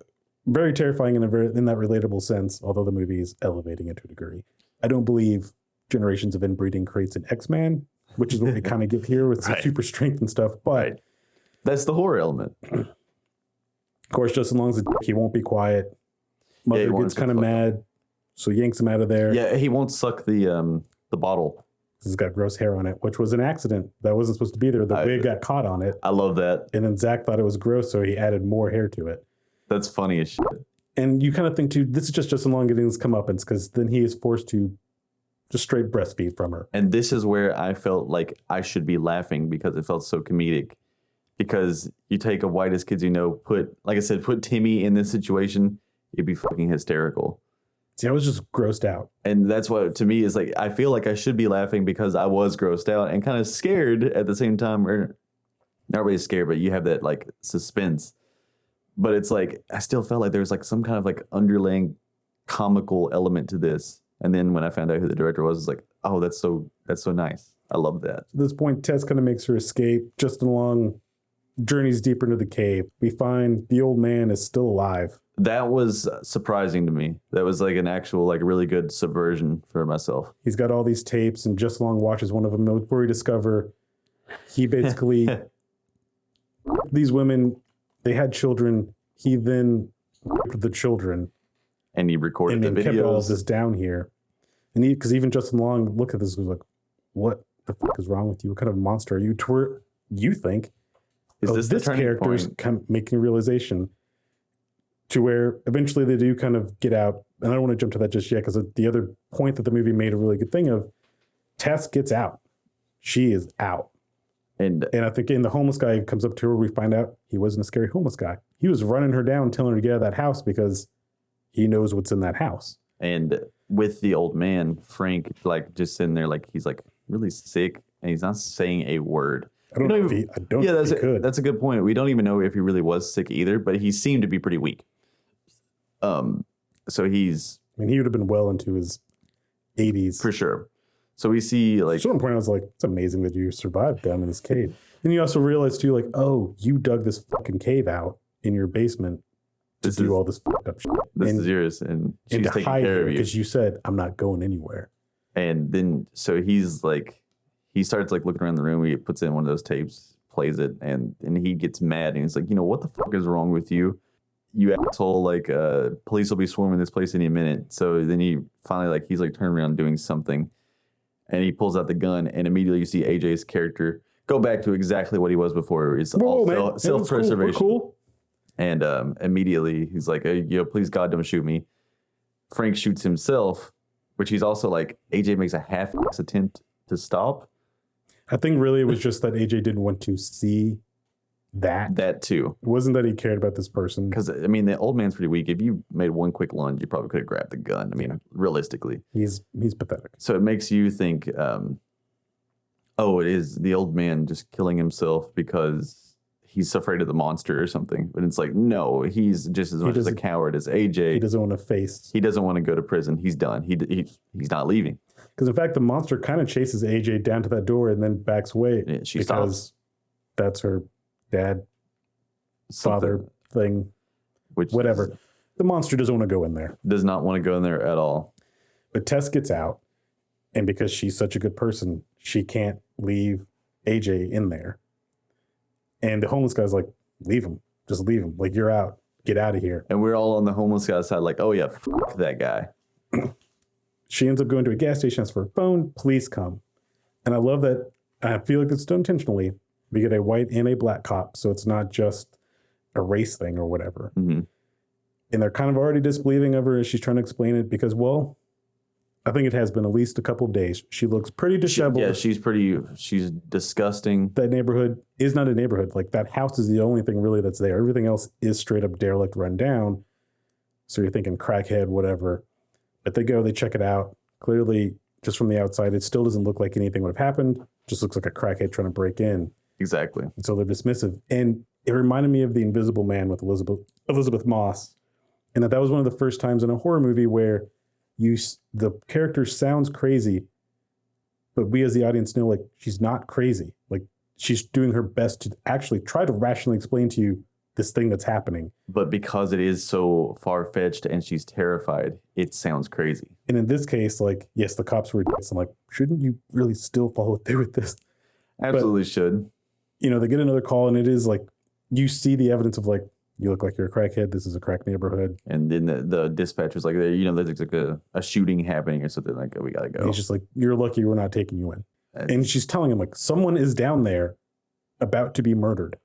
very terrifying in that relatable sense, although the movie is elevating it to a degree. I don't believe generations of inbreeding creates an X-Man, which is what we kind of get here with some super strength and stuff. But that's the horror element. Of course, Justin Long's a dick. He won't be quiet. Mother gets kind of mad, so yanks him out of there. Yeah, he won't suck the bottle. It's got gross hair on it, which was an accident. That wasn't supposed to be there. The wig got caught on it. I love that. And then Zach thought it was gross, so he added more hair to it. That's funny as shit. And you kind of think, too, this is just Justin Long getting his comeuppance, because then he is forced to just straight breastfeed from her. And this is where I felt like I should be laughing because it felt so comedic. Because you take a whitest kids you know, put Timmy in this situation, it'd be fucking hysterical. See, I was just grossed out. And that's what, to me, is like, I feel like I should be laughing because I was grossed out and kind of scared at the same time. Or not really scared, but you have that like suspense. But it's like, I still felt like there was like some kind of like underlying comical element to this. And then when I found out who the director was, it's like, oh, that's so nice. I love that. At this point, Tess kind of makes her escape. Justin Long journeys deeper into the cave. We find the old man is still alive. That was surprising to me. That was like an actual, like really good subversion for myself. He's got all these tapes, and Justin Long watches one of them where we discover he basically, these women, they had children. He then raped the children. And he recorded the videos. And kept all of this down here. And because even Justin Long looked at this and was like, what the fuck is wrong with you? What kind of monster are you? You think is this character's kind of making a realization to where eventually they do kind of get out. And I don't want to jump to that just yet, because the other point that the movie made a really good thing of, Tess gets out. She is out. And I think the homeless guy comes up to her. We find out he wasn't a scary homeless guy. He was running her down, telling her to get out of that house because he knows what's in that house. And with the old man, Frank, like just sitting there, like he's like really sick and he's not saying a word. I don't know if he could. That's a good point. We don't even know if he really was sick either, but he seemed to be pretty weak. So he's... I mean, he would have been well into his 80s. For sure. So we see like... At one point I was like, it's amazing that you survived down in this cave. And you also realize too, like, oh, you dug this fucking cave out in your basement to do all this fucked up shit. This is yours, and she's taking care of you. Because you said, I'm not going anywhere. And then, so he's like, he starts like looking around the room. He puts in one of those tapes, plays it, and he gets mad. And he's like, what the fuck is wrong with you? You asshole, like, police will be swarming this place any minute. So then he finally, like, he's like turning around doing something. And he pulls out the gun, and immediately you see AJ's character go back to exactly what he was before. It's all self-preservation. Cool. And immediately he's like, hey, please God, don't shoot me. Frank shoots himself, which he's also like, AJ makes a half-ass attempt to stop. I think really it was just that AJ didn't want to see that. That too. It wasn't that he cared about this person. Because, I mean, the old man's pretty weak. If you made one quick lunge, you probably could have grabbed the gun. I mean, realistically. He's pathetic. So it makes you think, it is the old man just killing himself because he's afraid of the monster or something. But it's like, no, he's just as much as a coward as AJ. He doesn't want to face. He doesn't want to go to prison. He's done. He's not leaving. Because, in fact, the monster kind of chases AJ down to that door and then backs away. Yeah, she stops. That's her dad, father thing, whatever. The monster doesn't want to go in there. Does not want to go in there at all. But Tess gets out, and because she's such a good person, she can't leave AJ in there. And the homeless guy's like, leave him. Just leave him. Like, you're out. Get out of here. And we're all on the homeless guy's side like, oh, yeah, fuck that guy. She ends up going to a gas station, asks for a phone, police come. And I love that. I feel like it's done intentionally. We get a white and a black cop, so it's not just a race thing or whatever. Mm-hmm. And they're kind of already disbelieving of her as she's trying to explain it because, well, I think it has been at least a couple of days. She looks pretty disheveled. She's disgusting. That neighborhood is not a neighborhood. Like, that house is the only thing really that's there. Everything else is straight up derelict, run down. So you're thinking crackhead, whatever. But they go, they check it out. Clearly, just from the outside, it still doesn't look like anything would have happened. Just looks like a crackhead trying to break in. Exactly. And so they're dismissive. And it reminded me of The Invisible Man with Elizabeth Moss. And that was one of the first times in a horror movie where the character sounds crazy, but we as the audience know, like, she's not crazy. Like, she's doing her best to actually try to rationally explain to you this thing that's happening. But because it is so far-fetched and she's terrified, it sounds crazy. And in this case, like, yes, the cops were idiots. I'm like, shouldn't you really still follow through with this? Absolutely should. You know, they get another call, and it is like, you see the evidence of, like, you look like you're a crackhead. This is a crack neighborhood. And then the dispatcher's like, there's like a shooting happening or something, like, oh, we gotta go. And he's just like, you're lucky we're not taking you in. And she's telling him, like, someone is down there about to be murdered.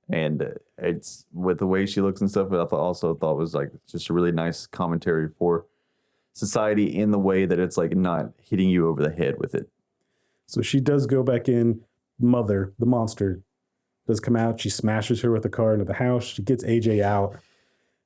And it's with the way she looks and stuff, but I also thought was like just a really nice commentary for society in the way that it's like not hitting you over the head with it. So she does go back in. Mother, the monster, does come out. She smashes her with the car into the house. She gets AJ out.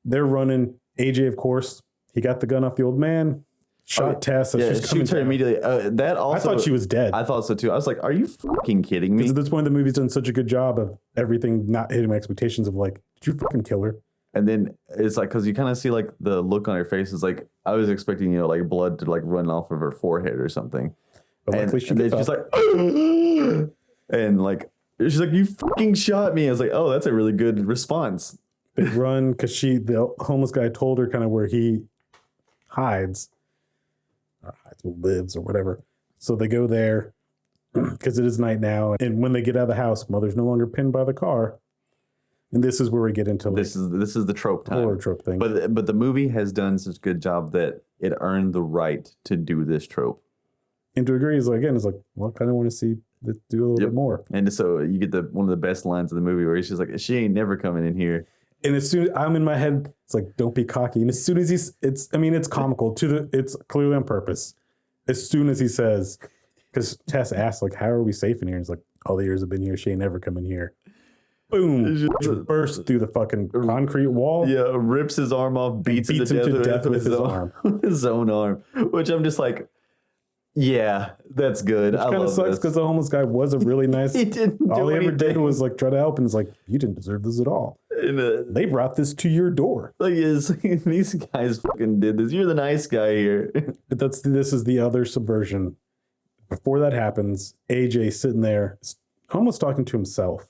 They're running. AJ, of course, he got the gun off the old man. Shot Tess. Yeah, shoots her immediately. That also, I thought she was dead. I thought so too. I was like, "Are you fucking kidding me?" Because at this point, the movie's done such a good job of everything not hitting my expectations of, like, did you fucking kill her? And then it's like, because you kind of see like the look on her face is like, I was expecting, like blood to like run off of her forehead or something. But luckily and then she's like, and like she's like, "You fucking shot me." I was like, "Oh, that's a really good response." They run because the homeless guy told her kind of where he hides. Or lives or whatever. So they go there because it is night now. And when they get out of the house, Mother's no longer pinned by the car. And this is where we get into, like, this is the trope time. Horror trope thing. But the movie has done such a good job that it earned the right to do this trope. And to agree is, like, again, it's like, well, I kind of want to see it do a little bit more. And so you get one of the best lines of the movie where he's just like, "She ain't never coming in here." And as soon as I'm in my head, it's like, don't be cocky. And as soon as it's comical it's clearly on purpose. As soon as he says, because Tess asks, like, how are we safe in here? And he's like, all the years I've been here, she ain't never come in here. Boom. Bursts through the fucking concrete wall. Yeah, rips his arm off, beats him to death with his arm. His own arm. Which I'm just like, yeah, that's good. Which kind of sucks because the homeless guy was a really nice. He didn't do all he anything. ever did was, like, try to help, and it's like, you didn't deserve this at all. And, they brought this to your door. Like, these guys fucking did this. You're the nice guy here. But this is the other subversion. Before that happens, AJ sitting there, almost talking to himself.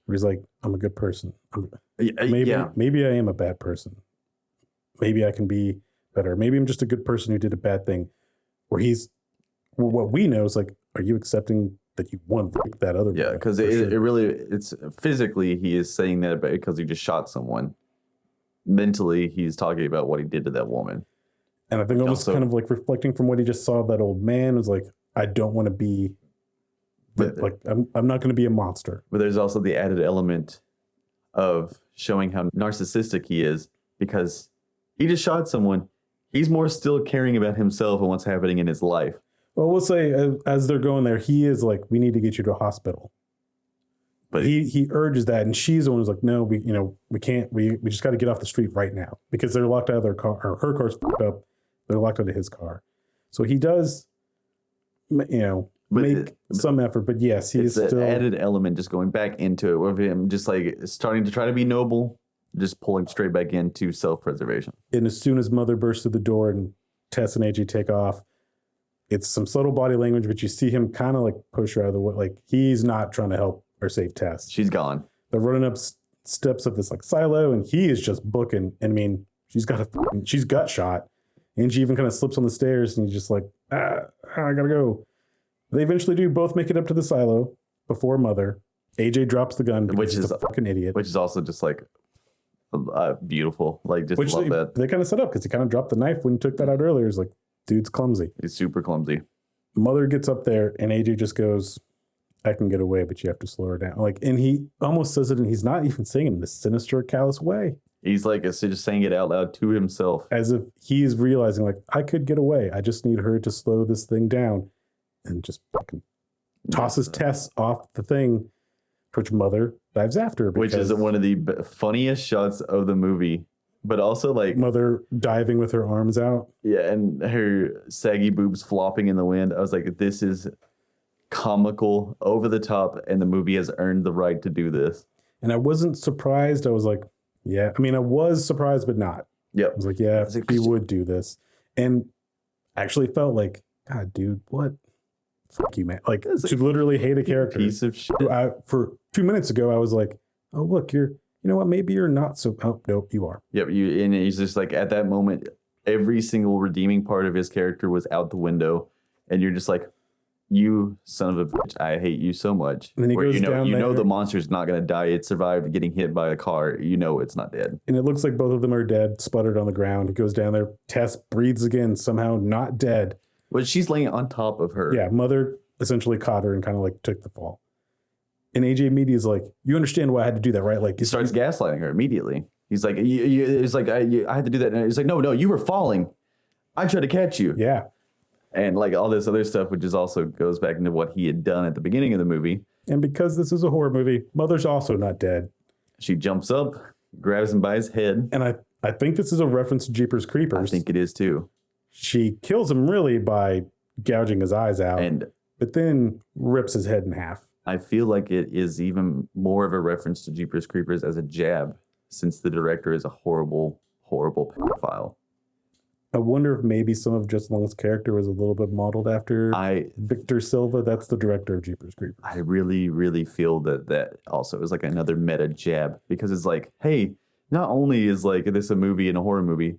Where he's like, I'm a good person. Maybe I am a bad person. Maybe I can be better. Maybe I'm just a good person who did a bad thing. What we know is, like, are you accepting that you won that other? Yeah, because it's physically he is saying that because he just shot someone. Mentally, he's talking about what he did to that woman. And I think almost kind of like reflecting from what he just saw of that old man was like, I don't want to be, I'm not going to be a monster. But there's also the added element of showing how narcissistic he is because he just shot someone. He's more still caring about himself and what's happening in his life. Well, we'll say as they're going there, he is like, we need to get you to a hospital. But he urges that, and she's the one who's like, no, we can't. We just got to get off the street right now because they're locked out of their car, or her car's fucked up. They're locked out of his car. So he does, make some effort. But yes, he is still an added element just going back into it with him, just like starting to try to be noble, just pulling straight back into self-preservation. And as soon as Mother bursts through the door and Tess and AJ take off, it's some subtle body language, but you see him kind of like push her out of the way. Like he's not trying to help or save Tess. She's gone. They're running up steps of this like silo, and he is just booking. And I mean, she's gut shot, and she even kind of slips on the stairs, and he's just like, I gotta go. They eventually do both make it up to the silo before Mother. AJ drops the gun, which is a fucking idiot. Which is also just like beautiful. Like just love that. They kind of set up because he kind of dropped the knife when he took that out earlier. It's like, Dude's clumsy. He's super clumsy. Mother gets up there and AJ just goes, I can get away, but you have to slow her down. Like, and he almost says it, and he's not even saying it in this sinister, callous way. He's like just saying it out loud to himself. As if he's realizing, like, I could get away. I just need her to slow this thing down. And just fucking tosses Tess off the thing, which Mother dives after her. Which is one of the funniest shots of the movie. But also, like... Mother diving with her arms out. Yeah, and her saggy boobs flopping in the wind. I was like, this is comical, over the top, and the movie has earned the right to do this. And I wasn't surprised. I was like, yeah. I mean, I was surprised, but not. Yep. I was like, yeah, he would do this. And I actually felt like, God, dude, what? Fuck you, man. Like, to literally hate a character. Piece of shit. For 2 minutes ago, I was like, oh, look, you know what? Maybe you're not so. Oh, nope, you are. Yep. And he's just like, at that moment, every single redeeming part of his character was out the window. And you're just like, you son of a bitch, I hate you so much. And then he goes down you there. know the monster's not going to die. It survived getting hit by a car. You know it's not dead. And it looks like both of them are dead, sputtered on the ground. He goes down there. Tess breathes again, somehow not dead. But she's laying on top of her. Yeah, Mother essentially caught her and kind of like took the fall. And AJ immediately is like, you understand why I had to do that, right? Like, he starts gaslighting her immediately. He's like, it's like I had to do that. And he's like, no, you were falling. I tried to catch you. Yeah. And like all this other stuff, which is also goes back into what he had done at the beginning of the movie. And because this is a horror movie, Mother's also not dead. She jumps up, grabs him by his head. And I think this is a reference to Jeepers Creepers. I think it is too. She kills him really by gouging his eyes out, but then rips his head in half. I feel like it is even more of a reference to Jeepers Creepers as a jab, since the director is a horrible, horrible pedophile. I wonder if maybe some of Justin Long's character was a little bit modeled after Victor Silva. That's the director of Jeepers Creepers. I really, really feel that also is like another meta jab, because it's like, hey, not only is like this a movie and a horror movie,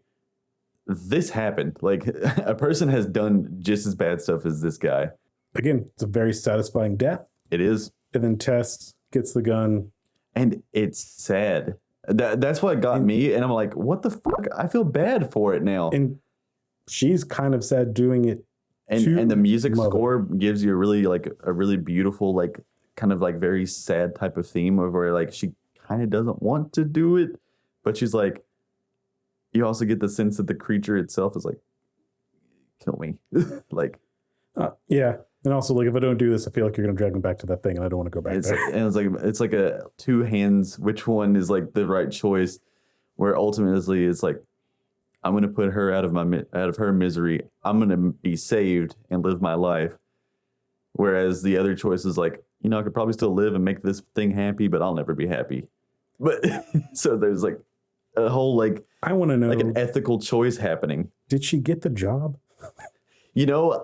this happened. Like a person has done just as bad stuff as this guy. Again, it's a very satisfying death. It is. And then Tess gets the gun. And it's sad. That's what got me. And I'm like, what the fuck? I feel bad for it now. And she's kind of sad doing it. And the music score gives you a really beautiful, like kind of like very sad type of theme of where like she kind of doesn't want to do it, but she's like, you also get the sense that the creature itself is like, kill me. Like, yeah. And also, like, if I don't do this, I feel like you're going to drag me back to that thing, and I don't want to go back there. And it's like a two hands. Which one is like the right choice? Where ultimately it's like, I'm going to put her out of her misery. I'm going to be saved and live my life. Whereas the other choice is like, I could probably still live and make this thing happy, but I'll never be happy. But so there's like a whole like, I want to know, like an ethical choice happening. Did she get the job?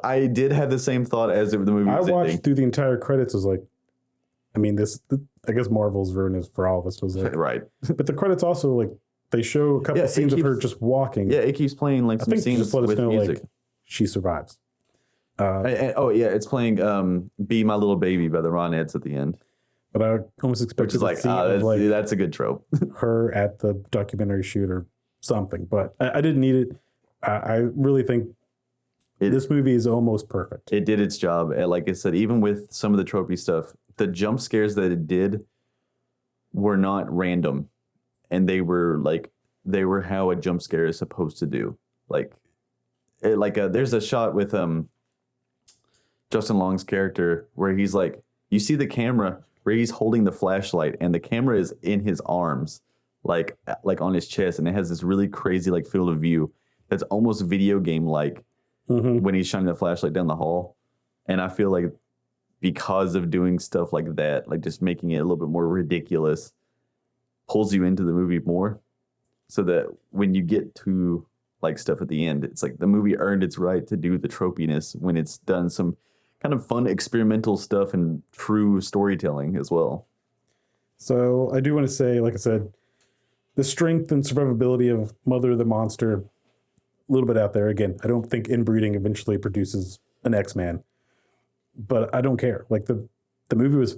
I did have the same thought as the movie was I watched ending. through the entire credits. Was like, I mean, I guess Marvel's ruin is for all of us. Was like, right. But the credits also like they show a couple of scenes of her just walking. Yeah, it keeps playing like some scenes with music. Like, she survives. It's playing "Be My Little Baby" by the Ronettes at the end. But I almost expected that's a good trope. Her at the documentary shoot or something, but I didn't need it. I really think this movie is almost perfect. It did its job. And like I said, even with some of the tropey stuff, the jump scares that it did were not random, and they were how a jump scare is supposed to do. There's a shot with Justin Long's character where he's like, you see the camera where he's holding the flashlight and the camera is in his arms, like on his chest, and it has this really crazy like field of view that's almost video game like when he's shining the flashlight down the hall. And I feel like because of doing stuff like that, like just making it a little bit more ridiculous, pulls you into the movie more, so that when you get to like stuff at the end, it's like the movie earned its right to do the tropiness when it's done some kind of fun experimental stuff and true storytelling as well. So I do want to say, like I said, the strength and survivability of Mother the Monster, a little bit out there. Again, I don't think inbreeding eventually produces an X-Man, but I don't care. Like the movie was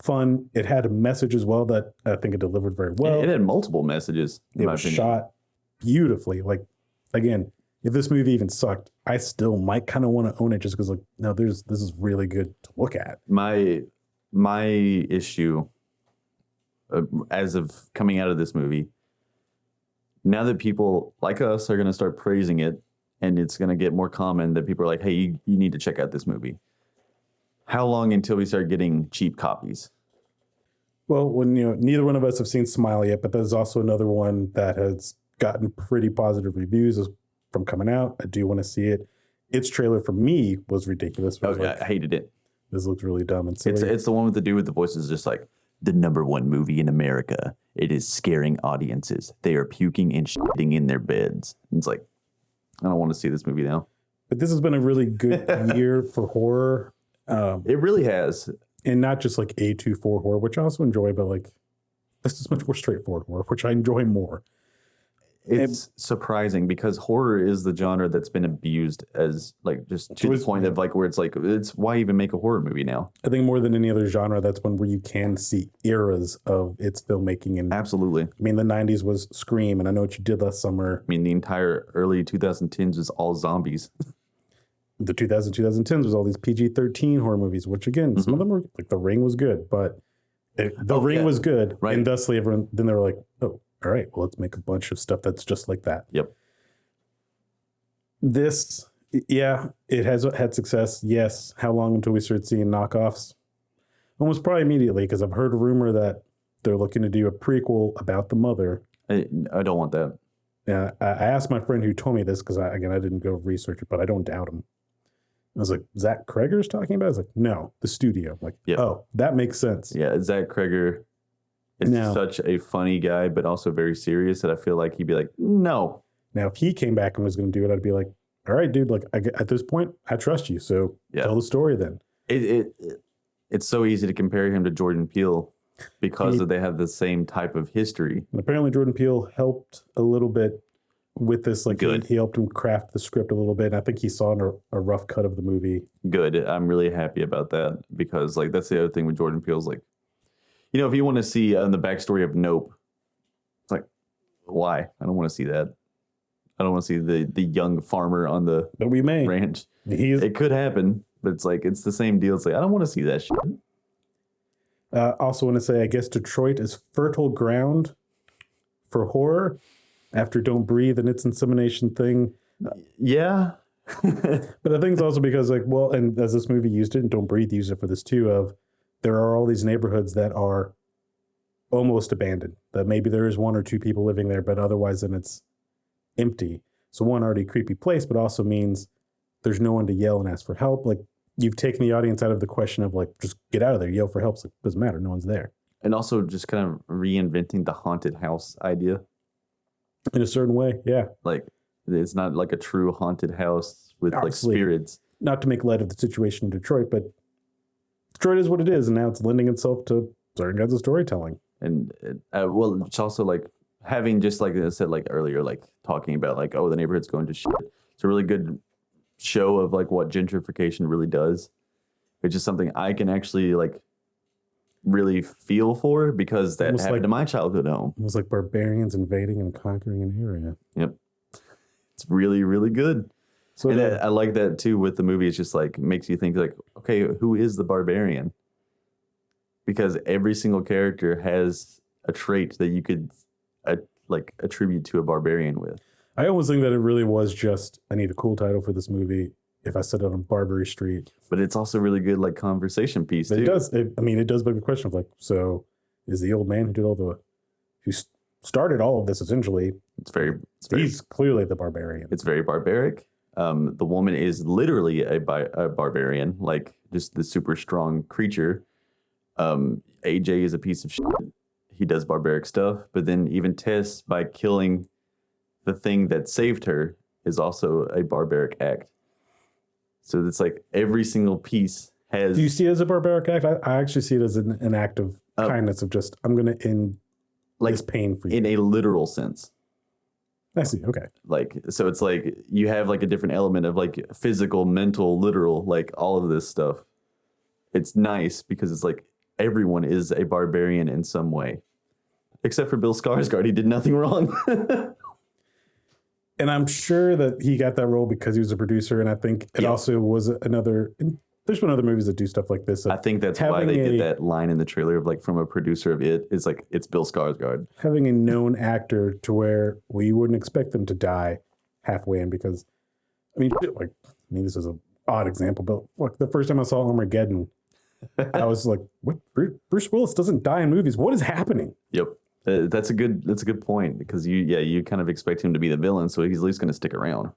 fun. It had a message as well that I think it delivered very well. It had multiple messages. It was shot beautifully. Like, again, if this movie even sucked, I still might kind of want to own it just because, like, no, this is really good to look at. My issue as of coming out of this movie, now that people like us are going to start praising it, and it's going to get more common that people are like, hey, you need to check out this movie. How long until we start getting cheap copies? Well, when neither one of us have seen Smile yet, but there's also another one that has gotten pretty positive reviews from coming out. I do want to see it. Its trailer for me was ridiculous. Oh, yeah, I hated it. This looks really dumb and silly. It's the one with the dude with the voices, just like the #1 movie in America. It is scaring audiences. They are puking and shitting in their beds. And it's like, I don't want to see this movie now. But this has been a really good year for horror. It really has. And not just like A24 horror, which I also enjoy, but like this is much more straightforward horror, which I enjoy more. It's surprising because horror is the genre that's been abused as like just to the point of like where it's like, it's why even make a horror movie now? I think more than any other genre, that's one where you can see eras of its filmmaking. And absolutely. I mean, the 90s was Scream, and I Know What You Did Last Summer. I mean, the entire early 2010s was all zombies. The 2010s was all these PG-13 horror movies, which again, some of them were like The Ring was good, but The Ring was good. Right. And thusly everyone, then they were like, oh, all right, well, let's make a bunch of stuff that's just like that. Yep. This, yeah, it has had success. Yes. How long until we start seeing knockoffs? Almost probably immediately, because I've heard a rumor that they're looking to do a prequel about the mother. I don't want that. Yeah, I asked my friend who told me this because I didn't go research it, but I don't doubt him. I was like, Zach Kreger's talking about it? I was like, no, the studio. I'm like, yep. Oh, that makes sense. Yeah, Zach Kreger is such a funny guy, but also very serious that I feel like he'd be like, no. Now, if he came back and was going to do it, I'd be like, all right, dude, like at this point, I trust you. So tell the story then. It's so easy to compare him to Jordan Peele because they have the same type of history. And apparently Jordan Peele helped a little bit with this. Like he helped him craft the script a little bit. And I think he saw a rough cut of the movie. Good. I'm really happy about that because like that's the other thing with Jordan Peele's like, if you want to see the backstory of Nope, it's like, why? I don't want to see that. I don't want to see the young farmer on the ranch. It could happen, but it's like, it's the same deal. It's like, I don't want to see that shit. Also want to say, I guess Detroit is fertile ground for horror after Don't Breathe and its insemination thing. Yeah. But I think it's also because like, well, and as this movie used it and Don't Breathe used it for this too, of there are all these neighborhoods that are almost abandoned, that maybe there is one or two people living there, but otherwise then it's empty. So one, already creepy place, but also means there's no one to yell and ask for help. Like you've taken the audience out of the question of like, just get out of there, yell for help. It's like, doesn't matter. No one's there. And also just kind of reinventing the haunted house idea. In a certain way. Yeah. Like it's not like a true haunted house with obviously, like spirits. Not to make light of the situation in Detroit, but Detroit is what it is. And now it's lending itself to certain kinds of storytelling. And well, it's also like having just like I said, like earlier, like talking about like, oh, the neighborhood's going to shit. It's a really good show of like what gentrification really does. It's just something I can actually like really feel for because that almost happened to my childhood home. It was like barbarians invading and conquering an area. Yep. It's really, really good. So and I like that too with the movie. It's just like makes you think like, okay, who is the barbarian? Because every single character has a trait that you could like attribute to a barbarian with. I almost think that it really was just, I need a cool title for this movie if I set it on Barbary Street. But it's also really good like conversation piece too. It does. It does beg the question of like, so is the old man who started all of this essentially? He's clearly the barbarian. It's very barbaric. The woman is literally a barbarian, like just the super strong creature. AJ is a piece of shit. He does barbaric stuff, but then even Tess, by killing the thing that saved her, is also a barbaric act. So it's like every single piece has... Do you see it as a barbaric act? I actually see it as an act of kindness, of just, I'm going to end like, this pain for you. In a literal sense. I see, okay. Like, so it's like, you have like a different element of like physical, mental, literal, like all of this stuff. It's nice because it's like, everyone is a barbarian in some way. Except for Bill Skarsgård, he did nothing wrong. And I'm sure that he got that role because he was a producer. And I think it also was another. There's been other movies that do stuff like this. I think that's why they did that line in the trailer of like from a producer of it. It's like it's Bill Skarsgård. Having a known actor to where we wouldn't expect them to die halfway in because, this is an odd example, but look, the first time I saw Armageddon, I was like, "What? Bruce Willis doesn't die in movies. What is happening?" Yep. That's a good point because you kind of expect him to be the villain, so he's at least going to stick around.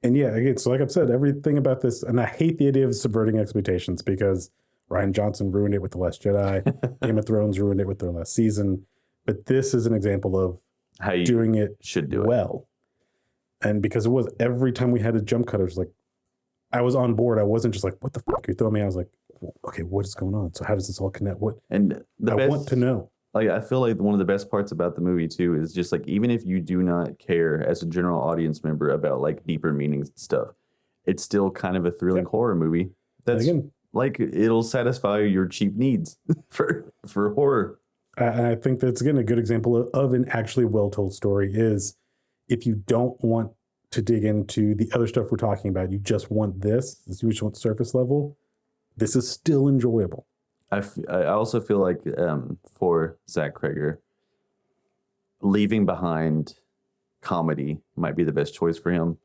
And yeah, again, so like I've said, everything about this, and I hate the idea of subverting expectations because Rian Johnson ruined it with The Last Jedi, Game of Thrones ruined it with their last season, but this is an example of how you doing it should do well. And because it was every time we had a jump cut, I was like, I was on board. I wasn't just like, "What the fuck you're throwing me?" I was like, "Okay, what is going on? So how does this all connect? What?" And I want to know. Like, I feel like one of the best parts about the movie too is just like, even if you do not care as a general audience member about like deeper meanings and stuff, it's still kind of a thrilling horror movie. That's like, it'll satisfy your cheap needs for horror. I think that's again a good example of an actually well-told story is if you don't want to dig into the other stuff we're talking about, you just want this, you just want surface level, this is still enjoyable. I also feel like for Zach Cregger, leaving behind comedy might be the best choice for him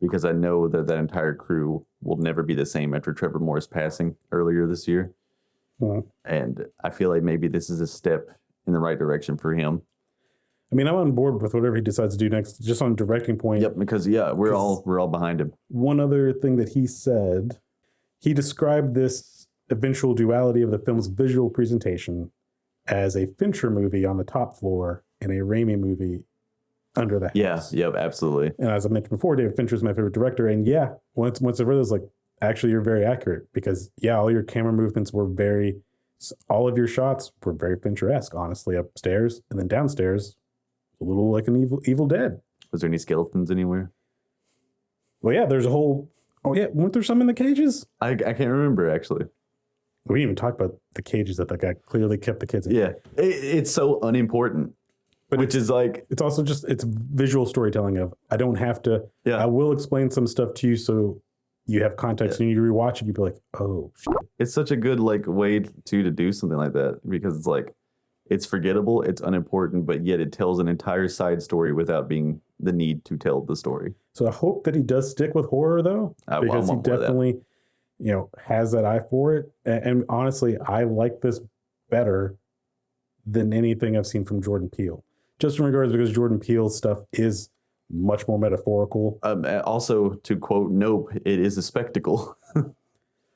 because I know that entire crew will never be the same after Trevor Morris passing earlier this year. Mm-hmm. And I feel like maybe this is a step in the right direction for him. I mean, I'm on board with whatever he decides to do next, just on directing point. Yep, because we're all behind him. One other thing that he said, he described this eventual duality of the film's visual presentation as a Fincher movie on the top floor and a Raimi movie under the house. Yeah, yep, absolutely. And as I mentioned before, David Fincher is my favorite director. And yeah, once I read this, like, actually, you're very accurate because all your camera movements were all of your shots were very Fincher-esque, honestly, upstairs and then downstairs, a little like an Evil Dead. Was there any skeletons anywhere? Well, yeah, there's a whole. Oh yeah, weren't there some in the cages? I can't remember actually. We didn't even talk about the cages that guy clearly kept the kids in. Yeah, it's so unimportant, but which is like it's also just it's visual storytelling of I don't have to. Yeah, I will explain some stuff to you so you have context and you rewatch it. You'd be like, oh, shit. It's such a good like way to do something like that because it's like it's forgettable, it's unimportant, but yet it tells an entire side story without being the need to tell the story. So I hope that he does stick with horror though, because he definitely, has that eye for it. And honestly, I like this better than anything I've seen from Jordan Peele. Just in regards because Jordan Peele's stuff is much more metaphorical. Also, to quote Nope, it is a spectacle.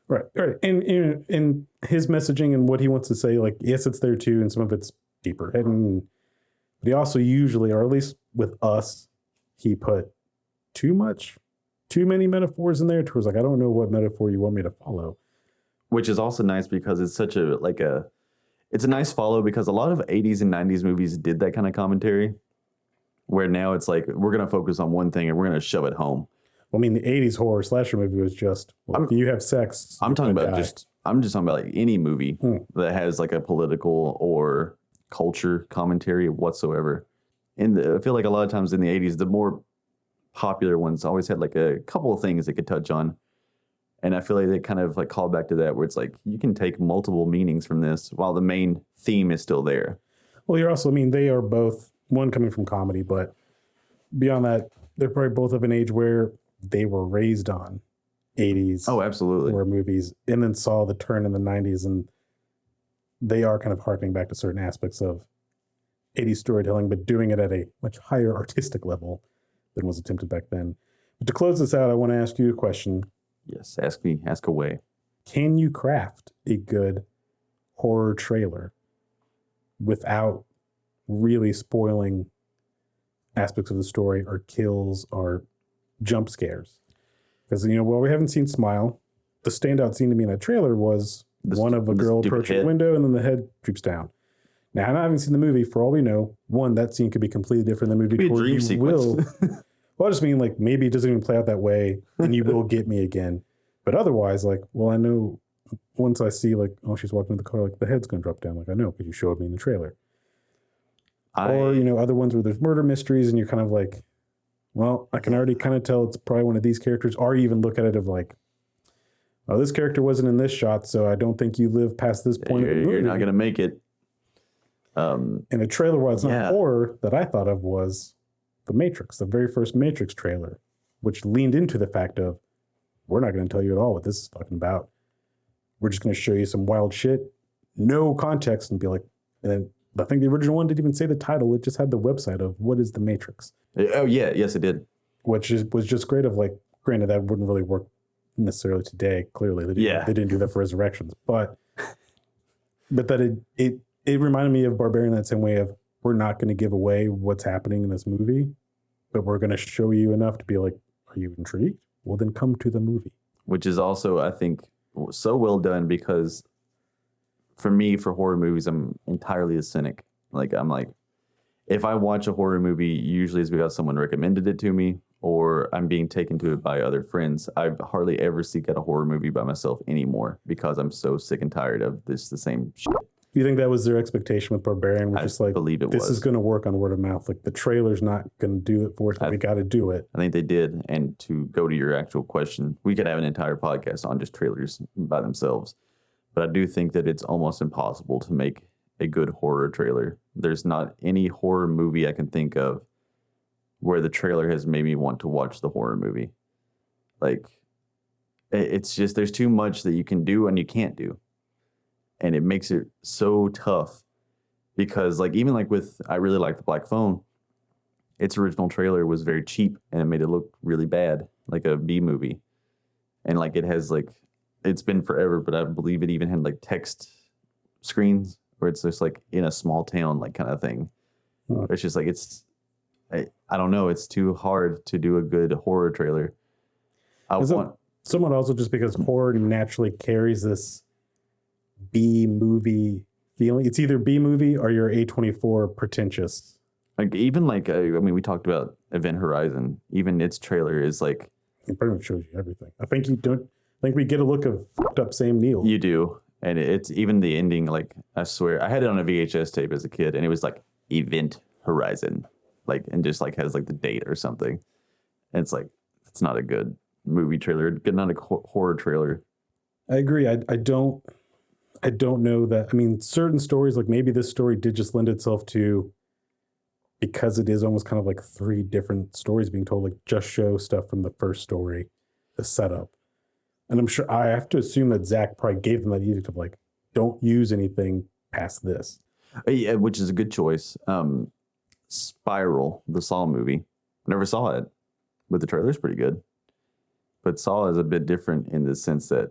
Right. And his messaging and what he wants to say, like, yes, it's there too, and some of it's deeper hidden. But he also usually, or at least with us, he put too many metaphors in there towards like, I don't know what metaphor you want me to follow. Which is also nice because it's such it's a nice follow because a lot of 80s and 90s movies did that kind of commentary where now it's like, we're going to focus on one thing and we're going to shove it home. Well, I mean, the 80s horror slasher movie was just, if you have sex, I'm just talking about like any movie that has like a political or culture commentary whatsoever. And I feel like a lot of times in the 80s, the more popular ones always had like a couple of things they could touch on. And I feel like they kind of like call back to that where it's like, you can take multiple meanings from this while the main theme is still there. Well, you're also, they are both, one coming from comedy, but beyond that, they're probably both of an age where they were raised on 80s horror movies and then saw the turn in the 90s, and they are kind of harkening back to certain aspects of 80s storytelling, but doing it at a much higher artistic level than was attempted back then. But to close this out, I want to ask you a question. Yes, ask away. Can you craft a good horror trailer without really spoiling aspects of the story or kills or jump scares? Because, while we haven't seen Smile, the standout scene to me in that trailer was one of a girl approaching the window and then the head droops down. Now, I haven't seen the movie. For all we know, that scene could be completely different than the movie. It could be a dream sequence. Well, I just mean, like, maybe it doesn't even play out that way and you will get me again. But otherwise, like, I know once I see, like, oh, she's walking to the car, like, the head's going to drop down. Like, I know because you showed me in the trailer. Or, other ones where there's murder mysteries and you're kind of like, Well, I can already kind of tell it's probably one of these characters, or you even look at it of like, oh, this character wasn't in this shot, so I don't think you live past this point of the movie. You're not going to make it. And the trailer was not horror that I thought of was The Matrix, the very first Matrix trailer, which leaned into the fact of, we're not going to tell you at all what this is fucking about. We're just going to show you some wild shit, no context, and be like, and then I think the original one didn't even say the title. It just had the website of what is The Matrix. Oh, yeah. Yes, it did. Which was just great of like, granted, that wouldn't really work necessarily today. Clearly, they didn't do that for Resurrections. But that it reminded me of Barbarian in that same way of, we're not going to give away what's happening in this movie, but we're going to show you enough to be like, are you intrigued? Well, then come to the movie. Which is also, I think, so well done because for me, for horror movies, I'm entirely a cynic. Like, I'm like, if I watch a horror movie, usually it's because someone recommended it to me or I'm being taken to it by other friends. I hardly ever seek out a horror movie by myself anymore because I'm so sick and tired of the same shit. You think that was their expectation with Barbarian? I believe it was. This is going to work on word of mouth. Like, the trailer's not going to do it for us, but we got to do it. I think they did. And to go to your actual question, we could have an entire podcast on just trailers by themselves. But I do think that it's almost impossible to make a good horror trailer. There's not any horror movie I can think of where the trailer has made me want to watch the horror movie. Like, it's just, there's too much that you can do and you can't do. And it makes it so tough because like, even like I really like The Black Phone. Its original trailer was very cheap and it made it look really bad, like a B movie. And like, it has like, it's been forever, but I believe it even had like text screens where it's just like in a small town, like kind of thing. It's just like, I don't know. It's too hard to do a good horror trailer. Somewhat also just because horror naturally carries this B movie feeling. It's either B movie or your A24 pretentious. Like even like, I mean, we talked about Event Horizon. Even its trailer is like, it pretty much shows you everything. I think we get a look of fucked up Sam Neill. You do. And it's even the ending. Like, I swear I had it on a VHS tape as a kid and it was like Event Horizon, like, and just like has like the date or something. And it's like, it's not a good movie trailer, not a horror trailer. I agree. I don't know that. I mean, certain stories, like maybe this story did just lend itself to, because it is almost kind of like three different stories being told, like just show stuff from the first story, the setup. And I'm sure, I have to assume that Zach probably gave them that edict of like, don't use anything past this. Yeah, which is a good choice. Spiral, the Saw movie. I never saw it, but the trailer's pretty good. But Saw is a bit different in the sense that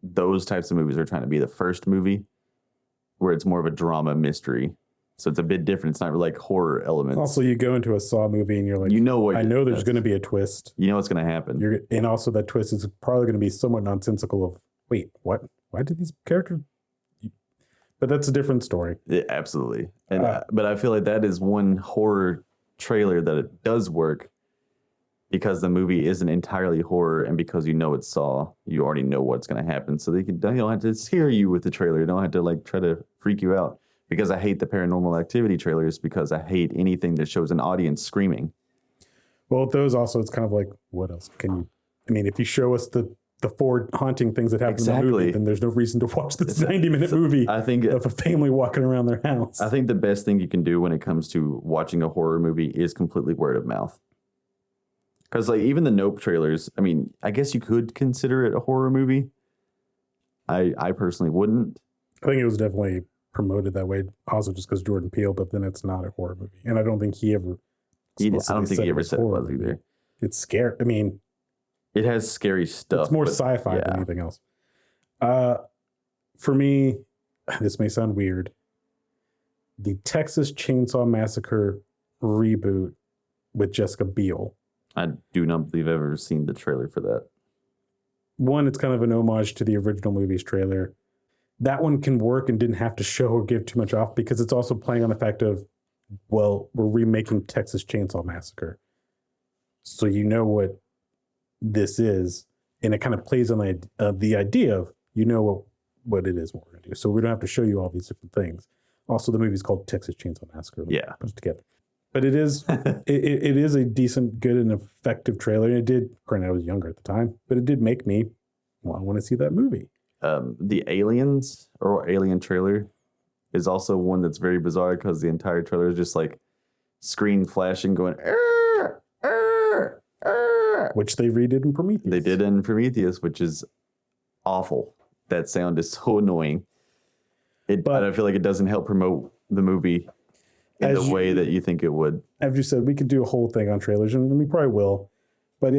those types of movies are trying to be the first movie where it's more of a drama mystery. So it's a bit different. It's not like horror elements. Also, you go into a Saw movie and you're like, I know there's going to be a twist. You know what's going to happen. And also that twist is probably going to be somewhat nonsensical of, wait, what? Why did these characters? But that's a different story. Yeah, absolutely. And but I feel like that is one horror trailer that it does work because the movie isn't entirely horror, and because you know it's Saw, you already know what's going to happen. So you don't have to scare you with the trailer. You don't have to like try to freak you out. Because I hate the Paranormal Activity trailers, because I hate anything that shows an audience screaming. Well, those also, it's kind of like, what else can you? I mean, if you show us the four haunting things that happen in the movie, then there's no reason to watch this 90-minute movie of a family walking around their house. I think the best thing you can do when it comes to watching a horror movie is completely word of mouth. Because like even the Nope trailers, I mean, I guess you could consider it a horror movie. I personally wouldn't. I think it was definitely promoted that way, also just because Jordan Peele, but then it's not a horror movie. And I don't think he ever said it was either. It's scary. I mean, it has scary stuff. It's more sci-fi than anything else. For me, this may sound weird. The Texas Chainsaw Massacre reboot with Jessica Biel. I do not believe I've ever seen the trailer for that. One, it's kind of an homage to the original movie's trailer. That one can work and didn't have to show or give too much off because it's also playing on the fact of, well, we're remaking Texas Chainsaw Massacre. So you know what this is, and it kind of plays on the idea of, you know what it is, what we're going to do. So we don't have to show you all these different things. Also, the movie's called Texas Chainsaw Massacre. Yeah. Put it together. But it is it is a decent, good, and effective trailer. And it did, granted, I was younger at the time, but it did make me want to see that movie. The Aliens or Alien trailer is also one that's very bizarre because the entire trailer is just like screen flashing going, which they redid in Prometheus. They did in Prometheus, which is awful. That sound is so annoying. But I feel like it doesn't help promote the movie in the way that you think it would. As you said, we could do a whole thing on trailers, and we probably will. But,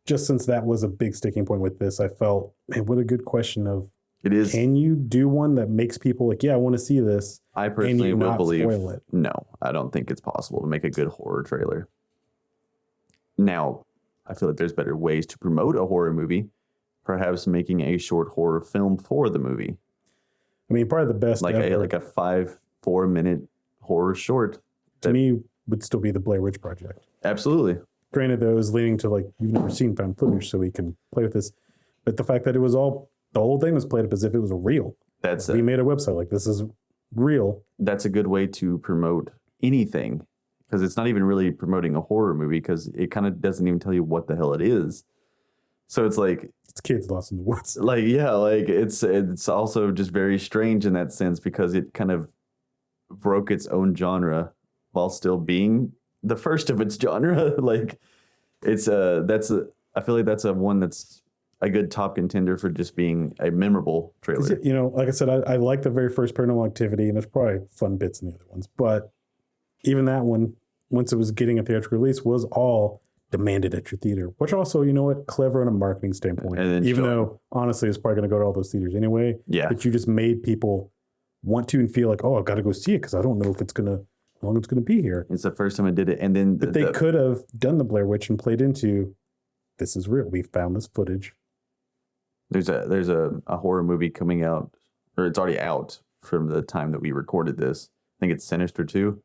just since that was a big sticking point with this, I felt, man, what a good question of, it is. Can you do one that makes people like, yeah, I want to see this? I personally will believe, no, I don't think it's possible to make a good horror trailer. Now, I feel like there's better ways to promote a horror movie, perhaps making a short horror film for the movie. I mean, probably the best like a 4 minute horror short. To me, would still be the Blair Witch Project. Absolutely. Granted, though, is leading to like, you've never seen found footage, so we can play with this. But the fact that it was the whole thing was played up as if it was real. We made a website like, this is real. That's a good way to promote anything, because it's not even really promoting a horror movie, because it kind of doesn't even tell you what the hell it is. So it's like, it's kids lost in the woods. Like, yeah, like it's also just very strange in that sense, because it kind of broke its own genre while still being the first of its genre. Like, I feel like that's one that's a good top contender for just being a memorable trailer. Like I said, I like the very first Paranormal Activity, and there's probably fun bits in the other ones. But even that one, once it was getting a theatrical release, was all demanded at your theater, which also, clever on a marketing standpoint. Even though, honestly, it's probably going to go to all those theaters anyway. Yeah. But you just made people want to and feel like, oh, I've got to go see it because I don't know if how long it's going to be here. It's the first time I did it. And then they could have done the Blair Witch and played into, this is real. We found this footage. There's a horror movie coming out, or it's already out from the time that we recorded this. I think it's Sinister 2.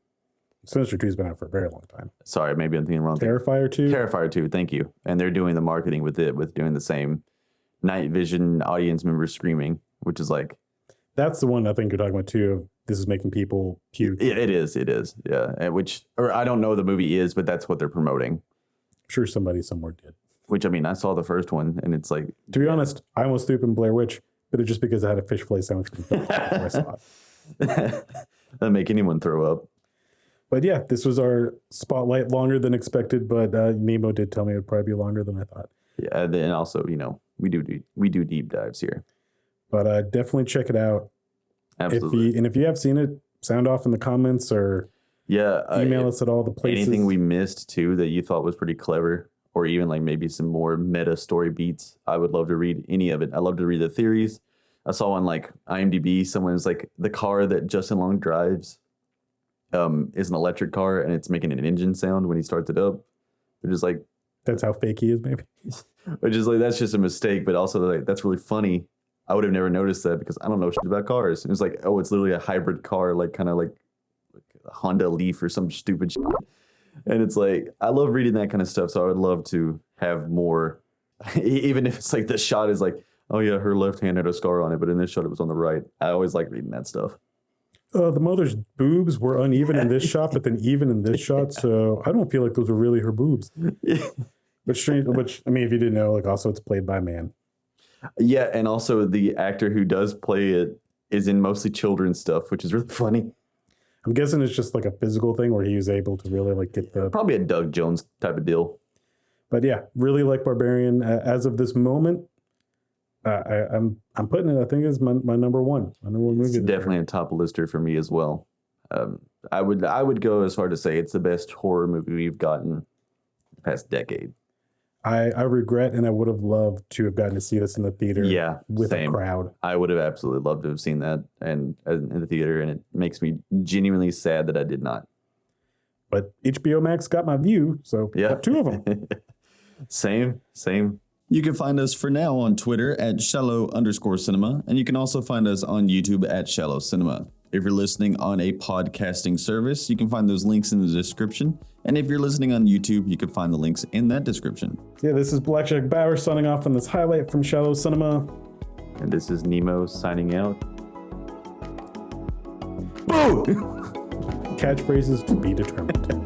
Sinister 2 has been out for a very long time. Sorry, maybe I'm thinking wrong. Terrifier 2? Terrifier 2, thank you. And they're doing the marketing with doing the same night vision audience members screaming, which is like... That's the one I think you're talking about too. This is making people puke. Yeah, it is. Yeah. Or I don't know what the movie is, but that's what they're promoting. I'm sure somebody somewhere did. Which, I mean, I saw the first one, and it's like... To be honest, I almost threw up in Blair Witch, but it's just because I had a fish fillet sandwich before I saw it. That'd make anyone throw up. But yeah, this was our spotlight, longer than expected, but Nemo did tell me it would probably be longer than I thought. Yeah, and also, we do deep dives here. But definitely check it out. Absolutely. If you have seen it, sound off in the comments or email us at all the places. Anything we missed, too, that you thought was pretty clever, or even like maybe some more meta story beats, I would love to read any of it. I love to read the theories. I saw on like IMDb, someone's like, the car that Justin Long drives is an electric car, and it's making an engine sound when he starts it up. They're just like, that's how fake he is, maybe. Which is like, that's just a mistake, but also like, that's really funny. I would have never noticed that because I don't know shit about cars. And it's like, oh, it's literally a hybrid car, like kind of like a Honda Leaf or some stupid shit. And it's like, I love reading that kind of stuff. So I would love to have more, even if it's like the shot is like, oh yeah, her left hand had a scar on it, but in this shot it was on the right. I always like reading that stuff. The mother's boobs were uneven in this shot, but then even in this shot. So I don't feel like those were really her boobs. Which, I mean, if you didn't know, like also it's played by a man. Yeah, and also the actor who does play it is in mostly children's stuff, which is really funny. I'm guessing it's just like a physical thing where he was able to really like get the... Probably a Doug Jones type of deal. But yeah, really like Barbarian. As of this moment, I'm putting it, I think, as my number one. My number one movie. It's definitely a top lister for me as well. I would go as far to say it's the best horror movie we've gotten the past decade. I regret, and I would have loved to have gotten to see this in the theater. Yeah, with same. A crowd. I would have absolutely loved to have seen that and in the theater, and it makes me genuinely sad that I did not. But HBO Max got my view, so yeah, got two of them. Same. You can find us for now on Twitter at shallow_cinema, and you can also find us on YouTube at Shallow Cinema. If you're listening on a podcasting service, you can find those links in the description. And if you're listening on YouTube, you can find the links in that description. Yeah, this is Blackjack Bauer signing off on this highlight from Shallow Cinema. And this is Nemo signing out. Boo! Catchphrases to be determined.